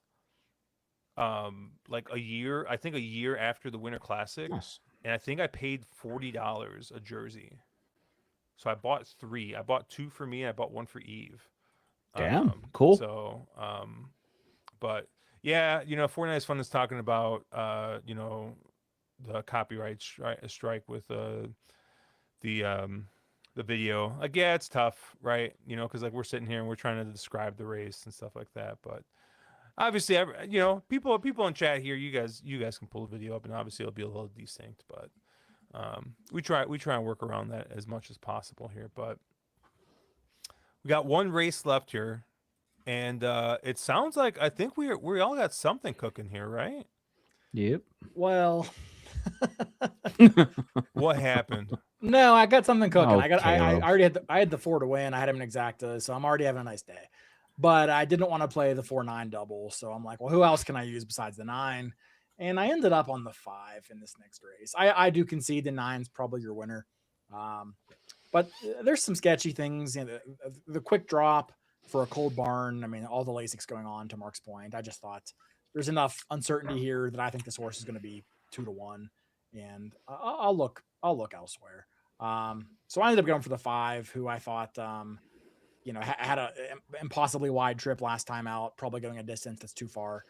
Speaker 1: Like a year after the Winter Classic,
Speaker 2: Nice.
Speaker 1: and I think I paid $40 a jersey. So I bought 3. I bought 2 for me and I bought 1 for Eve.
Speaker 2: Damn. Cool.
Speaker 1: So but yeah, Fortnite is fun is talking about the copyright strike with the video. Like, yeah, it's tough, right? Because like we're sitting here and we're trying to describe the race and stuff like that. But obviously, people in chat here, you guys can pull the video up, and obviously it'll be a little desync. But we try and work around that as much as possible here. But we got one race left here, and it sounds like I think we all got something cooking here, right?
Speaker 2: Yep.
Speaker 3: Well,
Speaker 1: What happened?
Speaker 3: no, I got something cooking.
Speaker 2: Oh,
Speaker 3: I already had the 4 to win. I had him in exacta, so I'm already having a nice day. But I didn't want to play the 4-9 double, so I'm like, well, who else can I use besides the 9? And I ended up on the 5 in this next race. I do concede the 9's probably your winner, but there's some sketchy things. The quick drop for a cold barn. I mean, all the LASIK's going on, to Mark's point. I just thought there's enough uncertainty here that I think this horse is going to be 2-1, and I'll look elsewhere. So I ended up going for the 5, who I thought had a impossibly wide trip last time out, probably going a distance that's too far.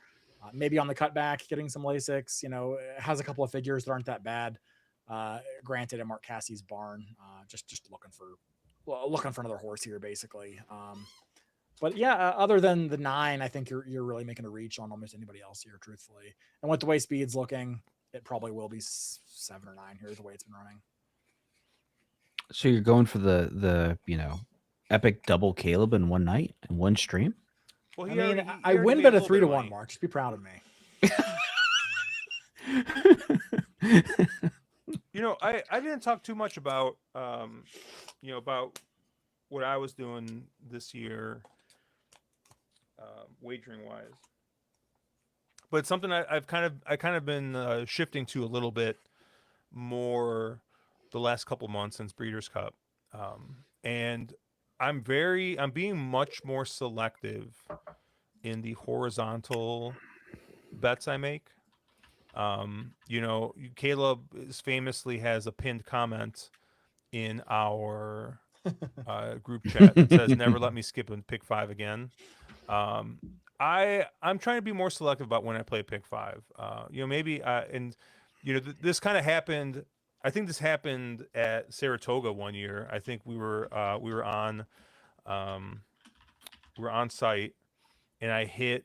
Speaker 3: Maybe on the cutback, getting some LASIKs. Has a couple of figures that aren't that bad. Granted, at Mark Cassie's barn, just looking for another horse here, basically. But yeah, other than the 9, I think you're really making a reach on almost anybody else here, truthfully. And with the way Speed's looking, it probably will be 7 or 9 here, the way it's been running.
Speaker 2: So you're going for the epic double Caleb in one night in one stream?
Speaker 1: Well,
Speaker 3: I win bet a 3-1, Mark. Just be proud of me.
Speaker 1: I didn't talk too much about about what I was doing this year, wagering wise, but it's something I've kind of been shifting to a little bit more the last couple months since Breeders' Cup, and I'm being much more selective in the horizontal bets I make. Caleb famously has a pinned comment in our group chat that says, "Never let me skip and pick 5 again." I'm trying to be more selective about when I play pick 5. This kind of happened. I think this happened at Saratoga one year. I think we were on site, and I hit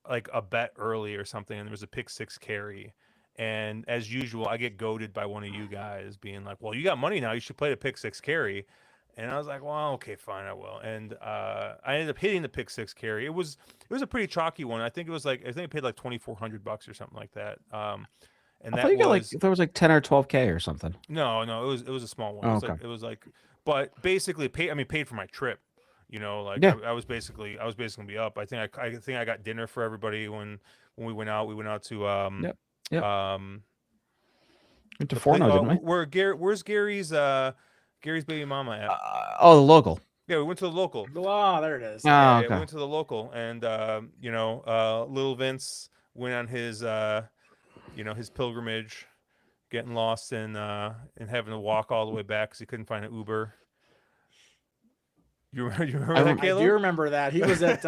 Speaker 1: like a bet early or something, and there was a pick 6 carry. And as usual, I get goaded by one of you guys being like, "Well, you got money now. You should play the pick 6 carry." And I was like, "Well, okay, fine, I will." And I ended up hitting the pick 6 carry. It was a pretty chalky one. I think I paid like $2,400 or something like that. And
Speaker 2: I thought you got there was like 10 or 12K or something.
Speaker 1: No, it was a small one.
Speaker 2: Oh, okay.
Speaker 1: It was like, but basically paid for my trip.
Speaker 2: Yeah.
Speaker 1: I was basically gonna be up. I think I got dinner for everybody when we went out. We went out to
Speaker 2: Yep. Went to
Speaker 1: the
Speaker 2: Forno, didn't we?
Speaker 1: Where's Gary's baby mama at?
Speaker 2: The local.
Speaker 1: Yeah, we went to the local.
Speaker 3: Oh, there it is.
Speaker 2: Oh,
Speaker 1: We
Speaker 2: okay.
Speaker 1: went to the local, and little Vince went on his his pilgrimage, getting lost and having to walk all the way back because he couldn't find an Uber. You remember that, Caleb?
Speaker 3: I do remember that. He was at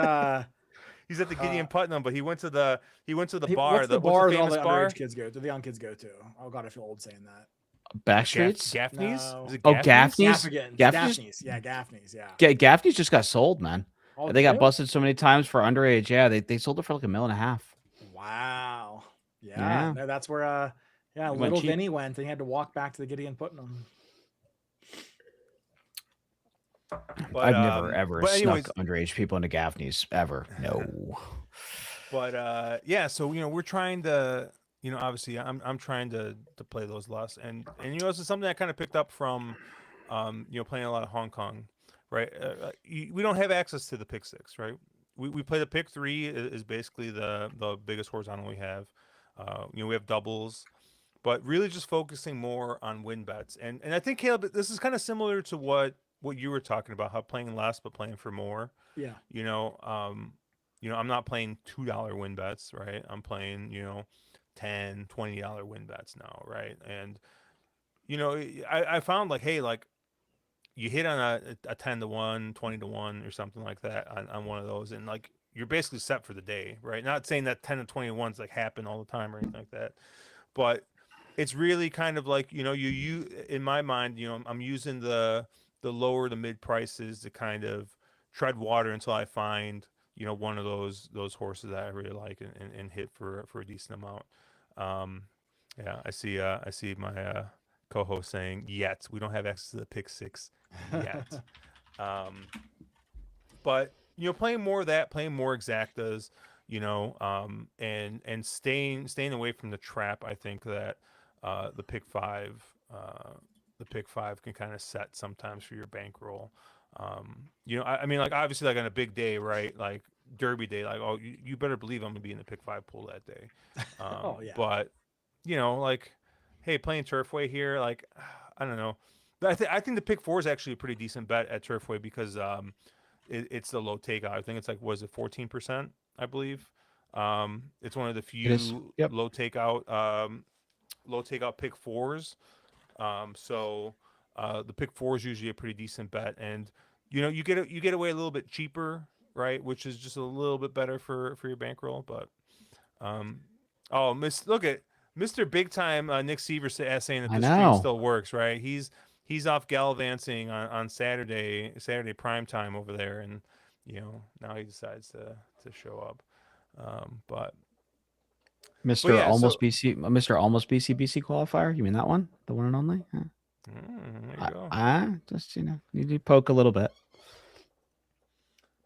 Speaker 1: he's at the Gideon Putnam, but he went to the bar.
Speaker 3: What's the
Speaker 1: bar
Speaker 3: that all the underage kids go to? The young kids go to. Oh God, I feel old saying that.
Speaker 2: Backstreets?
Speaker 1: Gaffney's?
Speaker 3: No.
Speaker 1: Is it
Speaker 2: Gaffney's?
Speaker 3: Gaffney's. Yeah, Gaffney's. Yeah.
Speaker 2: Gaffney's just got sold, man.
Speaker 3: Oh,
Speaker 2: They got busted so many times for underage. Yeah, they sold it for like $1.5 million.
Speaker 3: Wow. Yeah. No, that's where Yeah,
Speaker 2: went
Speaker 3: little
Speaker 2: cheap.
Speaker 3: Vinny went, and he had to walk back to the Gideon Putnam.
Speaker 1: But
Speaker 2: I've never ever
Speaker 1: but
Speaker 2: snuck
Speaker 1: anyways,
Speaker 2: underage people into Gaffney's ever. No.
Speaker 1: but yeah, so we're trying to, obviously I'm trying to play those less, and this is something I kind of picked up from playing a lot of Hong Kong, right? We don't have access to the pick 6, right? We play the pick 3 is basically the biggest horizontal we have. We have doubles, but really just focusing more on win bets. And I think, Caleb, this is kind of similar to what you were talking about, how playing less but playing for more.
Speaker 3: Yeah.
Speaker 1: I'm not playing $2 win bets, right? I'm playing, $10, $20 win bets now, right? And I found like, hey, like you hit on a 10-1, 20-1 or something like that on one of those, and like you're basically set for the day, right? Not saying that 10 to 21s like happen all the time or anything like that, but it's really kind of like, you in my mind, I'm using the lower to mid prices to kind of tread water until I find, one of those horses that I really like and hit for a decent amount. Yeah, I see my co-host saying yet we don't have access to the pick 6 yet. But playing more of that, playing more exactas, and staying away from the trap. I think that the pick 5, can kind of set sometimes for your bankroll. I mean, like obviously, like on a big day, right? Like Derby day, like you better believe I'm gonna be in the pick 5 pool that day.
Speaker 3: Oh yeah.
Speaker 1: But like, hey, playing Turfway here, like I don't know. But I think the pick 4 is actually a pretty decent bet at Turfway because it's the low takeout. I think it's like, was it 14%? I believe. It's one of the
Speaker 2: It is.
Speaker 1: few
Speaker 2: Yep.
Speaker 1: low takeout pick 4s. So the pick 4 is usually a pretty decent bet, and you get away a little bit cheaper, right? Which is just a little bit better for your bankroll. But look at Mr. Big Time Nick Seaver saying that
Speaker 2: I
Speaker 1: the stream
Speaker 2: know.
Speaker 1: still works, right? He's off gallivanting on Saturday prime time over there, and now he decides to show up. But
Speaker 2: Mr.
Speaker 1: yeah,
Speaker 2: Almost
Speaker 1: so
Speaker 2: BC, Mr. Almost BC qualifier. You mean that one? The one and only? Yeah.
Speaker 1: there you go.
Speaker 2: I just need to poke a little bit.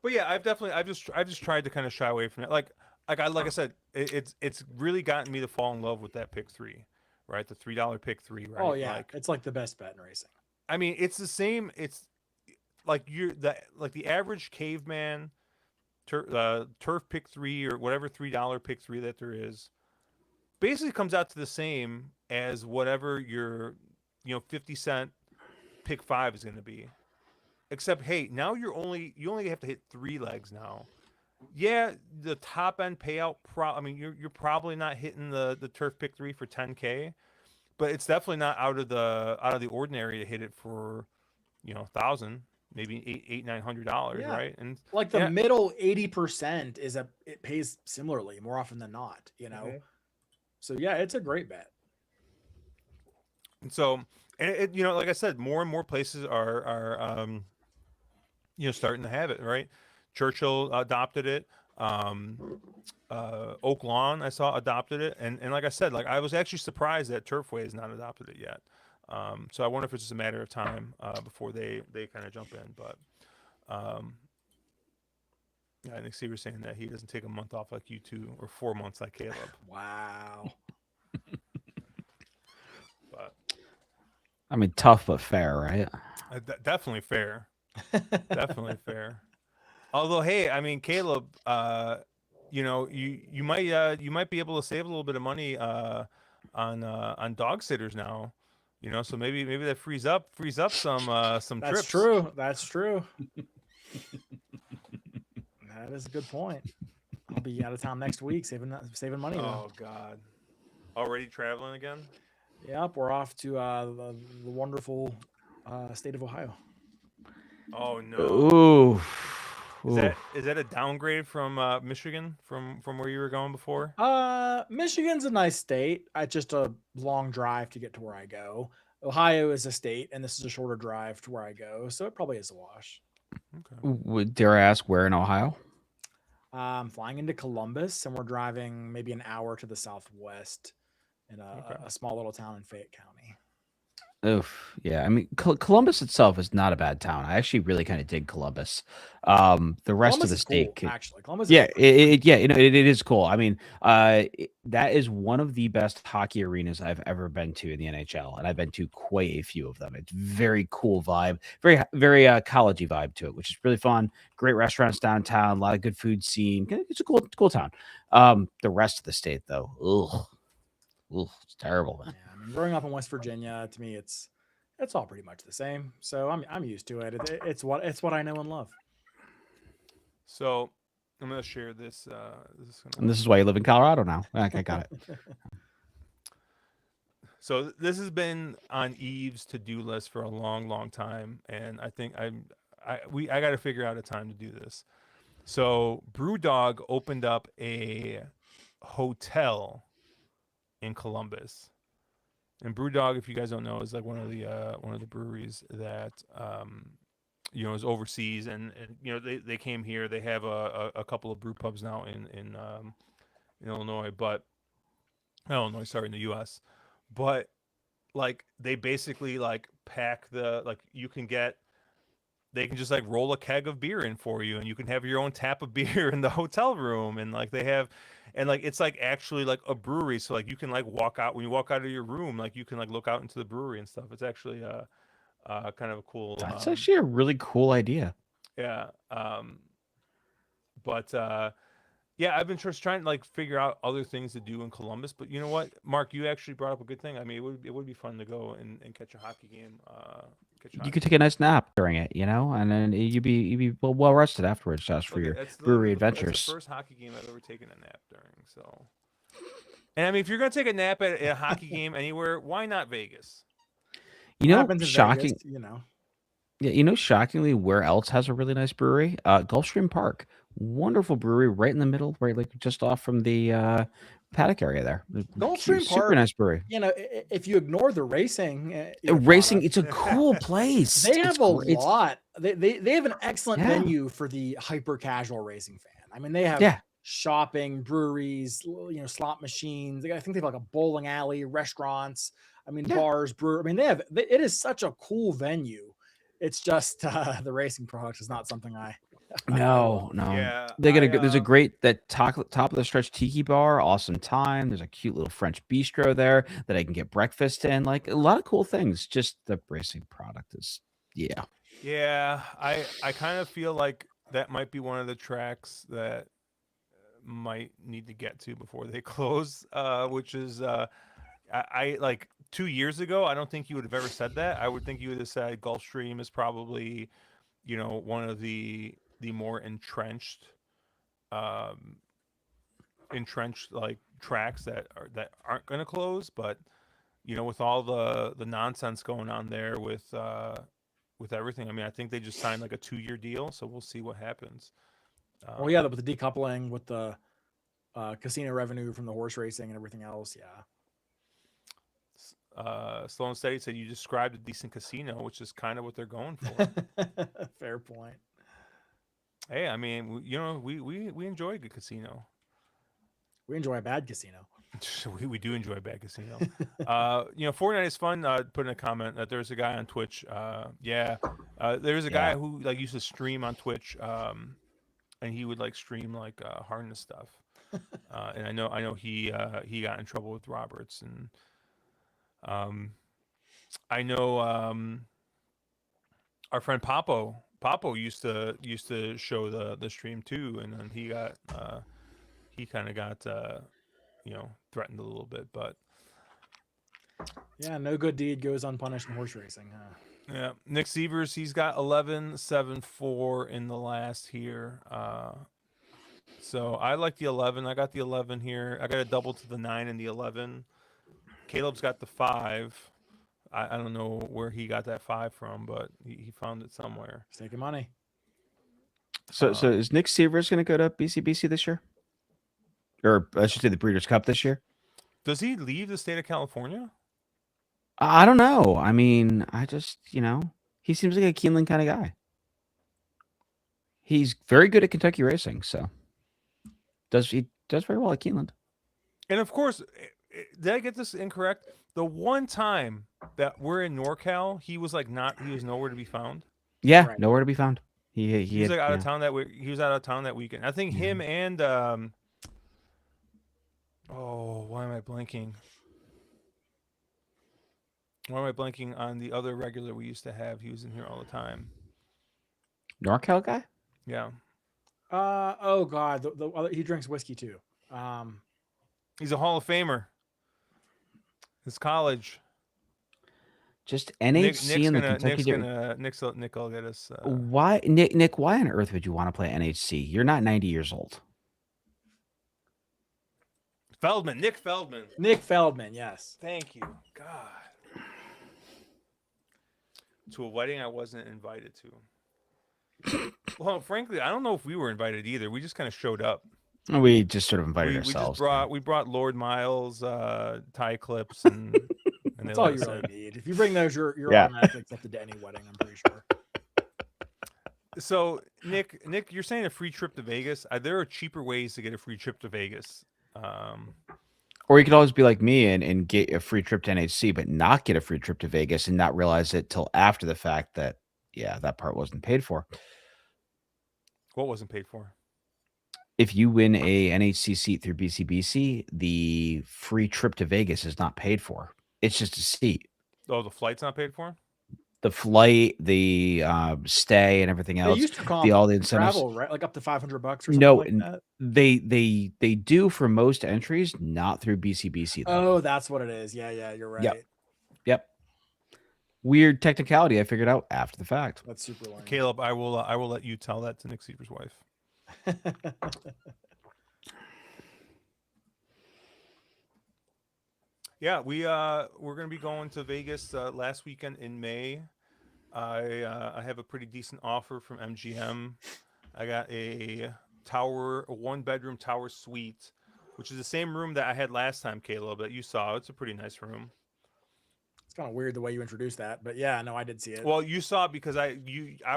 Speaker 1: But yeah, I've just tried to kind of shy away from it. Like I said, it's really gotten me to fall in love with that pick 3, right? The $3 pick 3, right?
Speaker 3: Oh yeah.
Speaker 1: Like,
Speaker 3: It's like the best bet in racing.
Speaker 1: I mean, it's the same. It's like the average caveman turf pick 3 or whatever $3 pick 3 that there is, basically comes out to the same as whatever your 50-cent pick 5 is going to be. Except, hey, now you only have to hit 3 legs now. Yeah, the top end payout. I mean, you're probably not hitting the turf pick 3 for 10K, but it's definitely not out of the ordinary to hit it for 1,000, maybe $800-900,
Speaker 3: Yeah.
Speaker 1: right? And
Speaker 3: Like the middle 80% it pays similarly more often than not,
Speaker 1: Mm-hmm.
Speaker 3: So yeah, it's a great bet.
Speaker 1: And so, and like I said, more and more places are starting to have it, right? Churchill adopted it. Oak Lawn, I saw, adopted it, and like I said, like I was actually surprised that Turfway has not adopted it yet. So I wonder if it's just a matter of time before they kind of jump in. But yeah, I think Steve was saying that he doesn't take a month off like you two, or 4 months like Caleb.
Speaker 3: Wow.
Speaker 1: But
Speaker 2: I mean, tough but fair, right?
Speaker 1: definitely fair. Definitely fair. Although, hey, I mean, Caleb, you might be able to save a little bit of money on dog sitters now. So maybe that frees up some
Speaker 3: That's
Speaker 1: trips.
Speaker 3: true. That's true. That is a good point. I'll be out of town next week, saving money.
Speaker 1: Oh God, already traveling again?
Speaker 3: Yep, we're off to the wonderful state of Ohio.
Speaker 1: Oh no.
Speaker 2: Ooh.
Speaker 1: Is that a downgrade from Michigan from where you were going before?
Speaker 3: Michigan's a nice state. It's just a long drive to get to where I go. Ohio is a state, and this is a shorter drive to where I go, so it probably is a wash.
Speaker 2: Okay. Dare I ask where in Ohio?
Speaker 3: I'm flying into Columbus, and we're driving maybe an hour to the southwest, in
Speaker 1: Okay.
Speaker 3: a small little town in Fayette County.
Speaker 2: Oof, yeah. I mean, Columbus itself is not a bad town. I actually really kind of dig Columbus. The rest of
Speaker 3: Columbus
Speaker 2: the
Speaker 3: is
Speaker 2: state,
Speaker 3: cool, actually. Columbus
Speaker 2: yeah,
Speaker 3: is pretty
Speaker 2: yeah,
Speaker 3: cool.
Speaker 2: it is cool. I mean, that is one of the best hockey arenas I've ever been to in the NHL, and I've been to quite a few of them. It's very cool vibe, very collegey vibe to it, which is really fun. Great restaurants downtown, a lot of good food scene. It's a cool town. The rest of the state, though, it's terrible, man.
Speaker 3: Yeah, I mean, growing up in West Virginia, to me, it's all pretty much the same. So I'm used to it. It's what I know and love.
Speaker 1: So I'm gonna share this.
Speaker 2: And this is why you live in Colorado now. I got it.
Speaker 1: So this has been on Eve's to-do list for a long time, and I think I got to figure out a time to do this. So BrewDog opened up a hotel in Columbus, and BrewDog, if you guys don't know, is like one of the breweries that is overseas, and they came here. They have a couple of brew pubs now in Illinois, but Illinois, sorry, in the U.S. But like they basically like pack they can just like roll a keg of beer in for you, and you can have your own tap of beer in the hotel room, and like they have, and like it's like actually like a brewery, so like you can like walk out when you walk out of your room, like you can like look out into the brewery and stuff. It's actually kind of a cool.
Speaker 2: That's actually a really cool idea.
Speaker 1: Yeah. But yeah, I've been just trying to like figure out other things to do in Columbus. But you know what, Mark, you actually brought up a good thing. I mean, it would be fun to go and catch a hockey game.
Speaker 2: You could take a nice nap during it, and then you'd be well rested afterwards, just for your brewery adventures.
Speaker 1: That's the first hockey game I've ever taken a nap during. So, and I mean, if you're gonna take a nap at a hockey game anywhere, why not Vegas?
Speaker 2: Shocking.
Speaker 3: Vegas,
Speaker 2: Yeah, shockingly, where else has a really nice brewery? Gulfstream Park, wonderful brewery right in the middle, right like just off from the paddock area there.
Speaker 3: Gulfstream
Speaker 2: Super
Speaker 3: Park,
Speaker 2: nice brewery.
Speaker 3: If you ignore the racing,
Speaker 2: Racing,
Speaker 3: product,
Speaker 2: it's a cool place.
Speaker 3: They have a lot. They have an excellent
Speaker 2: Yeah.
Speaker 3: venue for the hyper casual racing fan. I mean, they have shopping, breweries, slot machines. I think they have like a bowling alley, restaurants. I mean, bars, I mean, it is such a cool venue. It's just the racing product is not something I
Speaker 2: No.
Speaker 1: Yeah,
Speaker 2: there's a great top of the stretch tiki bar, awesome time. There's a cute little French bistro there that I can get breakfast in. Like a lot of cool things. Just the racing product is
Speaker 1: Yeah, I kind of feel like that might be one of the tracks that might need to get to before they close. Which is I like 2 years ago, I don't think you would have ever said that. I would think you would have said Gulfstream is probably, one of the more entrenched like tracks that aren't going to close. But with all the nonsense going on there with everything, I mean, I think they just signed like a 2-year deal, so we'll see what happens.
Speaker 3: Well, yeah, with the decoupling, with the casino revenue from the horse racing and everything else, yeah.
Speaker 1: Slow and Steady said you described a decent casino, which is kind of what they're going for.
Speaker 3: Fair point.
Speaker 1: Hey, I mean, we enjoy a good casino.
Speaker 3: We enjoy a bad casino.
Speaker 1: we do enjoy a bad casino. Fortnite is fun. Put in a comment that there's a guy on Twitch. There's a guy who like used to stream on Twitch, and he would like stream like harness stuff. And I know he got in trouble with Roberts, and I know our friend Papo used to show the stream too, and then he kind of got threatened a little bit, but
Speaker 3: yeah, no good deed goes unpunished in horse racing, huh?
Speaker 1: Yeah, Nick Sievers, he's got 11-7-4 in the last here. So I like the 11. I got the 11 here. I got a double to the 9 and the 11. Caleb's got the 5. I don't know where he got that 5 from, but he found it somewhere.
Speaker 3: He's taking money.
Speaker 2: So is Nick Sievers going to go to BCBC this year? Or I should say the Breeders' Cup this year?
Speaker 1: Does he leave the state of California?
Speaker 2: I don't know. I mean, I just, he seems like a Keeneland kind of guy. He's very good at Kentucky racing, so he does very well at Keeneland.
Speaker 1: And of course, did I get this incorrect? The one time that we're in NorCal, he was like he was nowhere to be found.
Speaker 2: Yeah,
Speaker 3: Right.
Speaker 2: nowhere to be found.
Speaker 1: He was
Speaker 2: had,
Speaker 1: like out of
Speaker 2: yeah.
Speaker 1: town that week. He was out of town that weekend. I think him and oh, why am I blanking? Why am I blanking on the other regular we used to have? He was in here all the time.
Speaker 2: NorCal guy.
Speaker 1: Yeah,
Speaker 3: Oh God, the other, he drinks whiskey too.
Speaker 1: he's a Hall of Famer. His college.
Speaker 2: Just NHC in the Kentucky.
Speaker 1: Nick will get us.
Speaker 2: Why, Nick? Why on earth would you want to play NHC? You're not 90 years old.
Speaker 1: Nick Feldman.
Speaker 3: Nick Feldman, yes.
Speaker 1: Thank you, God. To a wedding I wasn't invited to. Well, frankly, I don't know if we were invited either. We just kind of showed up.
Speaker 2: We just sort of invited ourselves.
Speaker 1: We brought Lord Miles tie clips and
Speaker 3: that's all you really need. If you bring those, you're automatically accepted to any wedding. I'm pretty sure.
Speaker 1: So Nick, you're saying a free trip to Vegas? There are cheaper ways to get a free trip to Vegas.
Speaker 2: Or you could always be like me and get a free trip to NHC, but not get a free trip to Vegas and not realize it till after the fact that, yeah, that part wasn't paid for.
Speaker 1: What wasn't paid for?
Speaker 2: If you win a NHC seat through BCBC, the free trip to Vegas is not paid for. It's just a seat.
Speaker 1: Oh, the flight's not paid for?
Speaker 2: The flight, the stay, and everything else.
Speaker 3: They used to call
Speaker 2: all the incentives.
Speaker 3: Travel, right? Like up to $500 or something
Speaker 2: No,
Speaker 3: like that.
Speaker 2: They do for most entries, not through BCBC.
Speaker 3: Though. Oh, that's what it is. Yeah, you're right.
Speaker 2: Yep. Weird technicality I figured out after the fact.
Speaker 3: That's super lame.
Speaker 1: Caleb, I will let you tell that to Nick Seaver's wife. Yeah, we're gonna be going to Vegas last weekend in May. I have a pretty decent offer from MGM. I got a 1-bedroom tower suite, which is the same room that I had last time, Caleb, that you saw. It's a pretty nice room.
Speaker 3: It's kind of weird the way you introduced that, but yeah, no, I did see it.
Speaker 1: Well, you saw it because I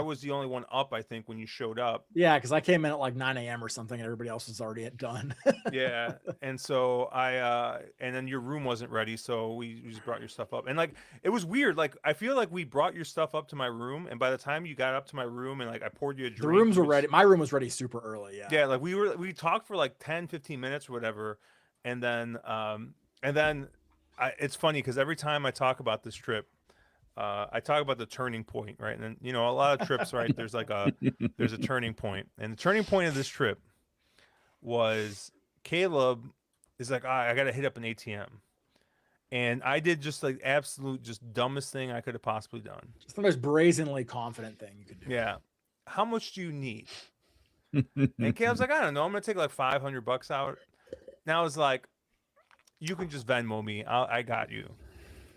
Speaker 1: was the only one up, I think, when you showed up.
Speaker 3: Yeah, because I came in at like 9 a.m. or something, and everybody else was already done.
Speaker 1: Yeah, and so and then your room wasn't ready, so we just brought your stuff up, and like it was weird. Like I feel like we brought your stuff up to my room, and by the time you got up to my room, and like I poured you a drink,
Speaker 3: the rooms were ready. My room was ready super early. Yeah.
Speaker 1: Yeah, like we talked for like 10-15 minutes or whatever, and then it's funny because every time I talk about this trip. I talk about the turning point, right? And then, a lot of trips, right? There's a turning point, and the turning point of this trip was Caleb is like, I got to hit up an ATM, and I did just like absolute just dumbest thing I could have possibly done.
Speaker 3: Just the most brazenly confident thing you could do.
Speaker 1: Yeah. How much do you need? And Caleb's like, I don't know. I'm gonna take like $500 out. Now it's like, you can just Venmo me. I got you.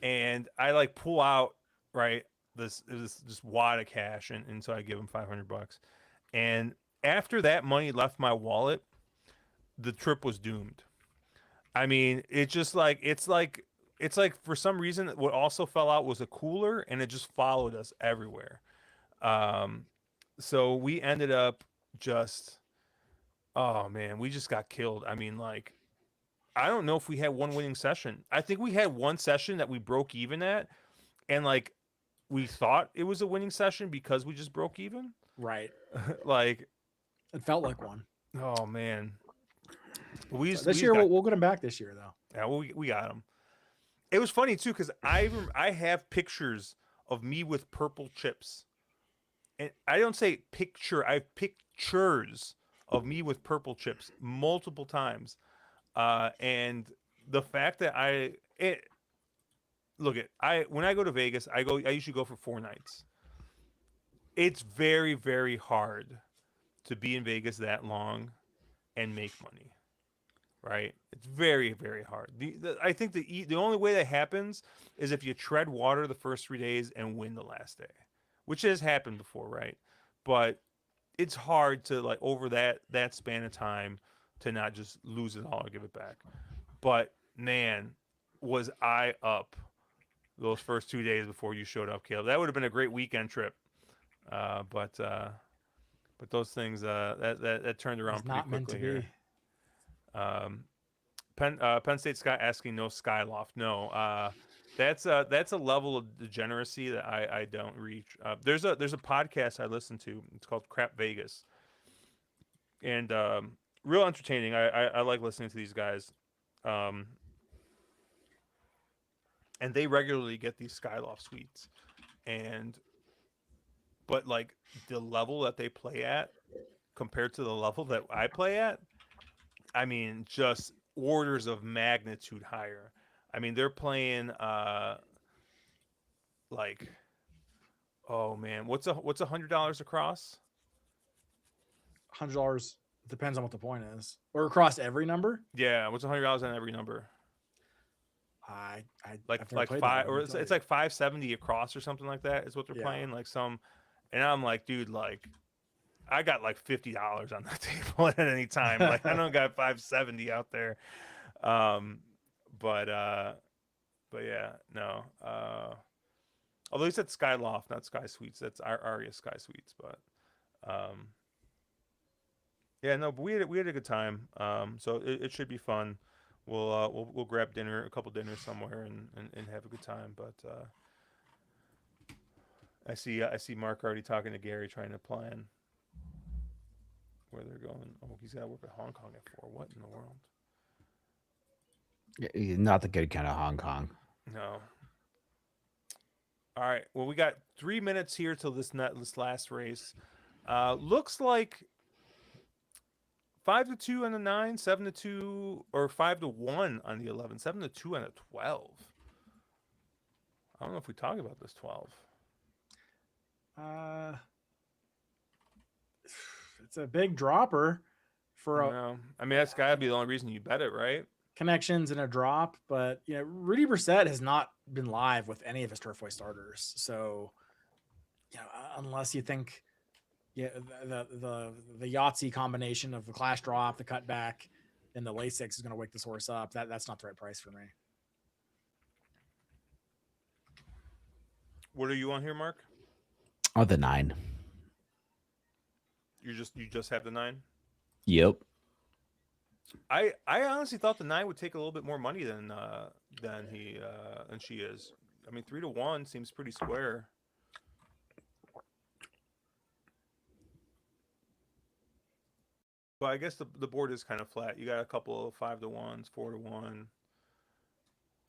Speaker 1: And I like pull out. Right, this wad of cash, and so I give him $500. And after that money left my wallet, the trip was doomed. I mean, it's like for some reason what also fell out was a cooler, and it just followed us everywhere. So we ended up just, oh man, we just got killed. I mean, like, I don't know if we had one winning session. I think we had one session that we broke even at, and like. We thought it was a winning session because we just broke even.
Speaker 3: Right.
Speaker 1: Like
Speaker 3: it felt like one.
Speaker 1: Oh man.
Speaker 3: This year we'll get him back this year though.
Speaker 1: Yeah, well, we got him. It was funny too because I have pictures of me with purple chips, and I don't say picture. I have pictures of me with purple chips multiple times, and the fact that when I go to Vegas, I usually go for 4 nights. It's very, very hard to be in Vegas that long and make money, right? It's very, very hard. I think the only way that happens is if you tread water the first 3 days and win the last day, which has happened before, right? But it's hard to like over that span of time to not just lose it all or give it back. But man, was I up those first 2 days before you showed up, Caleb. That would have been a great weekend trip. But those things that turned around pretty quickly here. Penn State Scott asking no Skyloft. No, that's a level of degeneracy that I don't reach. There's a podcast I listen to. It's called Crap Vegas, and real entertaining. I like listening to these guys, and they regularly get these Skyloft suites, but like the level that they play at compared to the level that I play at, I mean, just orders of magnitude higher. I mean, they're playing like, oh man, what's $100 across?
Speaker 3: $100 depends on what the point is, or across every number.
Speaker 1: Yeah, what's $100 on every number?
Speaker 3: I
Speaker 1: Like
Speaker 3: I've never played that
Speaker 1: five,
Speaker 3: one,
Speaker 1: or
Speaker 3: I'll
Speaker 1: it's
Speaker 3: tell you.
Speaker 1: like 570 across or something like that is what they're
Speaker 3: Yeah.
Speaker 1: playing. Like some, and I'm like, dude, like I got like $50 on the table at any time. Like I don't got 570 out there. But yeah, no. Although he said Skyloft, not Sky Suites. That's our Aria Sky Suites, but yeah, no, but we had a good time. So it should be fun. We'll grab dinner, a couple dinners somewhere, and have a good time. But I see Mark already talking to Gary, trying to plan where they're going. Oh, he's got to work at Hong Kong at 4. What in the world?
Speaker 2: Not the good kind of Hong Kong.
Speaker 1: No. All right. Well, we got 3 minutes here till this last race. Looks like 5-2 on the 9, 7-2, or 5-1 on the 11, 7-2 on the 12. I don't know if we talked about this 12.
Speaker 3: It's a big dropper for
Speaker 1: I mean, that's got to be the only reason you bet it, right?
Speaker 3: connections and a drop, but Rudy Brissett has not been live with any of his Turfway starters. So, unless you think, the Yahtzee combination of the clash drop, the cutback, and the late 6 is going to wake this horse up, that's not the right price for me.
Speaker 1: What are you on here, Mark?
Speaker 2: Oh, the 9.
Speaker 1: You just have the 9?
Speaker 2: Yep.
Speaker 1: I honestly thought the 9 would take a little bit more money than she is. I mean, 3-1 seems pretty square. But I guess the board is kind of flat. You got a couple of 5-1s, 4-1.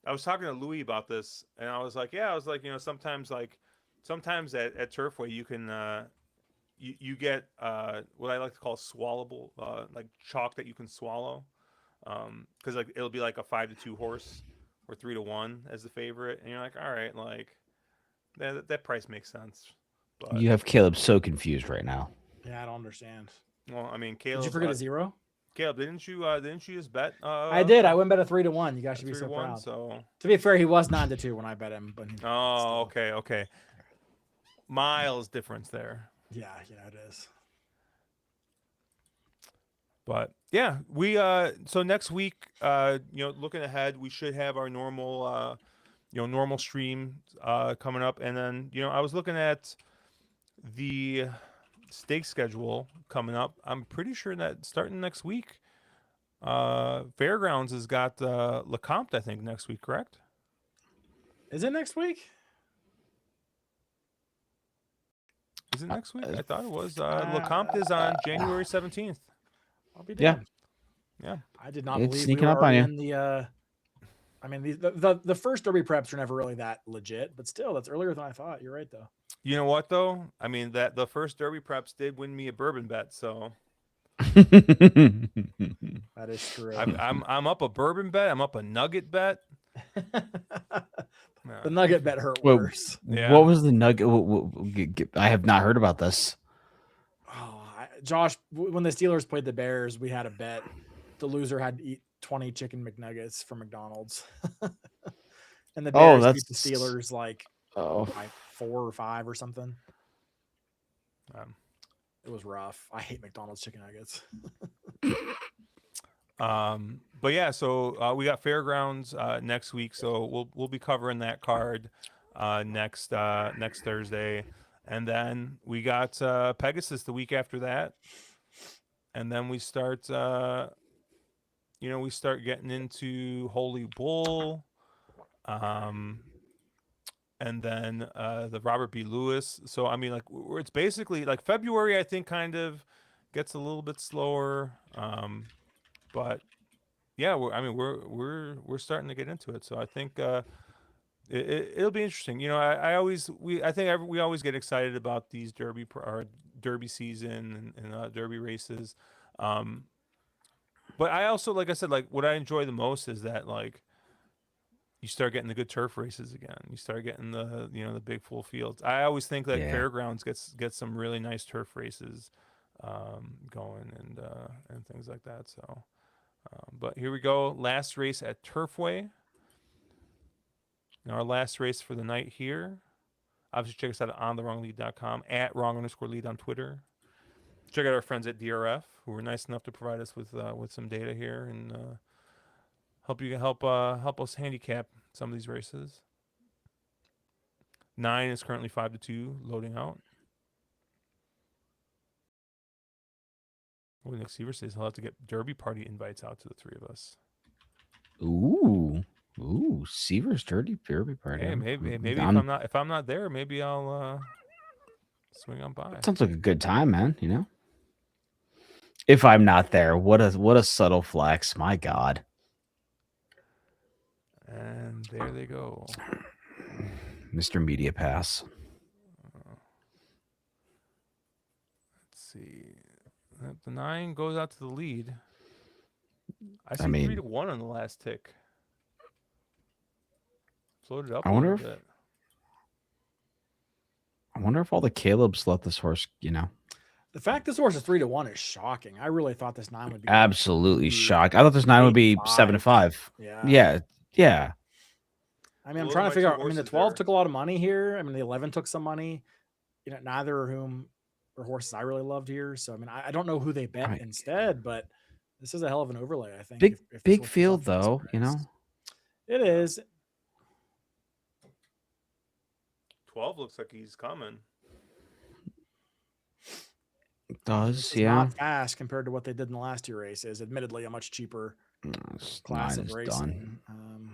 Speaker 1: I was talking to Louis about this, and I was like, sometimes at Turfway you can you get what I like to call swallowable, like chalk that you can swallow, because like it'll be like a 5-2 horse or 3-1 as the favorite, and you're like, all right, like that price makes sense. But
Speaker 2: You have Caleb so confused right now.
Speaker 3: Yeah, I don't understand.
Speaker 1: well, I mean, Caleb,
Speaker 3: Did you forget a 0?
Speaker 1: Caleb, didn't you just bet?
Speaker 3: I did. I went bet a 3-1. You guys should be so
Speaker 1: 3-1.
Speaker 3: proud.
Speaker 1: So
Speaker 3: To be fair, he was 9-2 when I bet him, but
Speaker 1: oh,
Speaker 3: still.
Speaker 1: okay. Miles difference there.
Speaker 3: Yeah, it is.
Speaker 1: But yeah, we so next week, looking ahead, we should have our normal normal stream coming up, and then I was looking at the stake schedule coming up. I'm pretty sure that starting next week, Fairgrounds has got Lecomte, I think, next week, correct?
Speaker 3: Is it next week?
Speaker 1: Is it next week? I thought it was. Lecomte is on January 17th.
Speaker 3: I'll be damned.
Speaker 1: Yeah.
Speaker 3: I did not
Speaker 2: It's
Speaker 3: believe
Speaker 2: sneaking
Speaker 3: we were
Speaker 2: up on
Speaker 3: already
Speaker 2: you.
Speaker 3: in the. I mean, the first Derby preps are never really that legit, but still, that's earlier than I thought. You're right, though.
Speaker 1: You know what though? I mean that the first Derby preps did win me a bourbon bet, so
Speaker 3: That is true.
Speaker 1: I'm up a bourbon bet. I'm up a nugget bet.
Speaker 3: The nugget bet hurt
Speaker 2: Well,
Speaker 3: worse.
Speaker 1: Yeah.
Speaker 2: What was the nugget? I have not heard about this.
Speaker 3: Oh, Josh, when the Steelers played the Bears, we had a bet. The loser had to eat 20 chicken McNuggets from McDonald's. And the Bears beat the Steelers like by 4 or 5 or something. It was rough. I hate McDonald's chicken nuggets.
Speaker 1: But yeah, so we got Fairgrounds next week, so we'll be covering that card next Thursday, and then we got Pegasus the week after that, and then we start we start getting into Holy Bull, and then the Robert B. Lewis. So I mean, like, it's basically like February. I think kind of gets a little bit slower, but yeah, we're starting to get into it. So I think it'll be interesting. I we always get excited about these Derby season and Derby races. Um, but I also, like I said, like what I enjoy the most is that like you start getting the good turf races again. You start getting the big full fields. I always think that
Speaker 2: Yeah.
Speaker 1: fairgrounds gets some really nice turf races going and things like that. So, but here we go. Last race at Turfway. Our last race for the night here. Obviously, check us out at ontherwronglead.com, at wrong_lead on Twitter. Check out our friends at DRF, who were nice enough to provide us with some data here and help us handicap some of these races. 9 is currently 5-2, loading out. Well, Nick Seaver says he'll have to get Derby party invites out to the three of us.
Speaker 2: Ooh, Seaver's Derby party.
Speaker 1: Hey, maybe if I'm not there, maybe I'll swing on by.
Speaker 2: Sounds like a good time, man. If I'm not there, what a subtle flex. My God.
Speaker 1: And there they go.
Speaker 2: Mr. Media Pass.
Speaker 1: Let's see. The 9 goes out to the lead. I see
Speaker 2: I mean,
Speaker 1: 3-1 on the last tick. Floated up
Speaker 2: I
Speaker 1: a
Speaker 2: wonder
Speaker 1: little bit.
Speaker 2: I wonder if all the Calebs let this horse,
Speaker 3: The fact this horse is 3-1 is shocking. I really thought this 9 would be
Speaker 2: absolutely shocked. I thought this 9 would be 7-5.
Speaker 3: Yeah.
Speaker 2: Yeah.
Speaker 3: I mean, I'm trying to figure out. I mean, the 12 took a lot of money here. I mean, the 11 took some money. Neither of whom are horses I really loved here. So I mean, I don't know who they bet instead, but this is a hell of an overlay. I think
Speaker 2: big field though,
Speaker 3: It is.
Speaker 1: 12 looks like he's coming.
Speaker 2: It does,
Speaker 3: It's not fast compared to what they did in the last 2 races. Admittedly, a much cheaper class of racing. And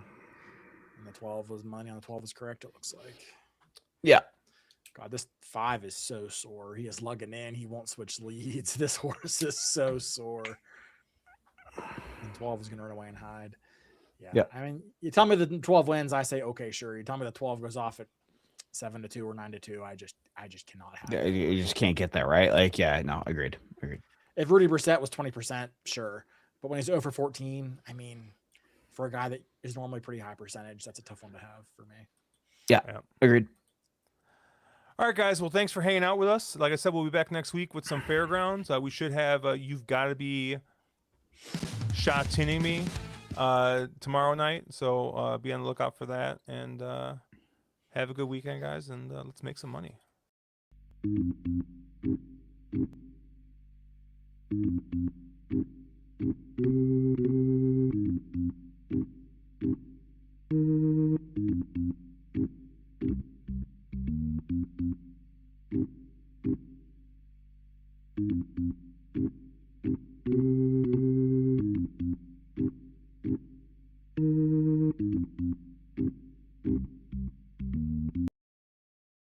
Speaker 3: the 12 was money on the 12 is correct. It looks like.
Speaker 2: Yeah.
Speaker 3: God, this 5 is so sore. He is lugging in. He won't switch leads. This horse is so sore. And 12 is going to run away and hide. Yeah. I mean, you tell me the 12 wins, I say, okay, sure. You tell me the 12 goes off at 7-2 or 9-2. I just cannot have it.
Speaker 2: You just can't get there, right? Like, yeah, no, agreed.
Speaker 3: If Rudy Brissett was 20%, sure. But when he's 0 for 14, I mean, for a guy that is normally pretty high percentage, that's a tough one to have for me.
Speaker 2: Yeah. Agreed.
Speaker 1: All right, guys. Well, thanks for hanging out with us. Like I said, we'll be back next week with some fairgrounds. We should have You've Got to Be Shot Tinning Me tomorrow night. So be on the lookout for that. And have a good weekend, guys. And let's make some money.
Speaker 4: Thank you.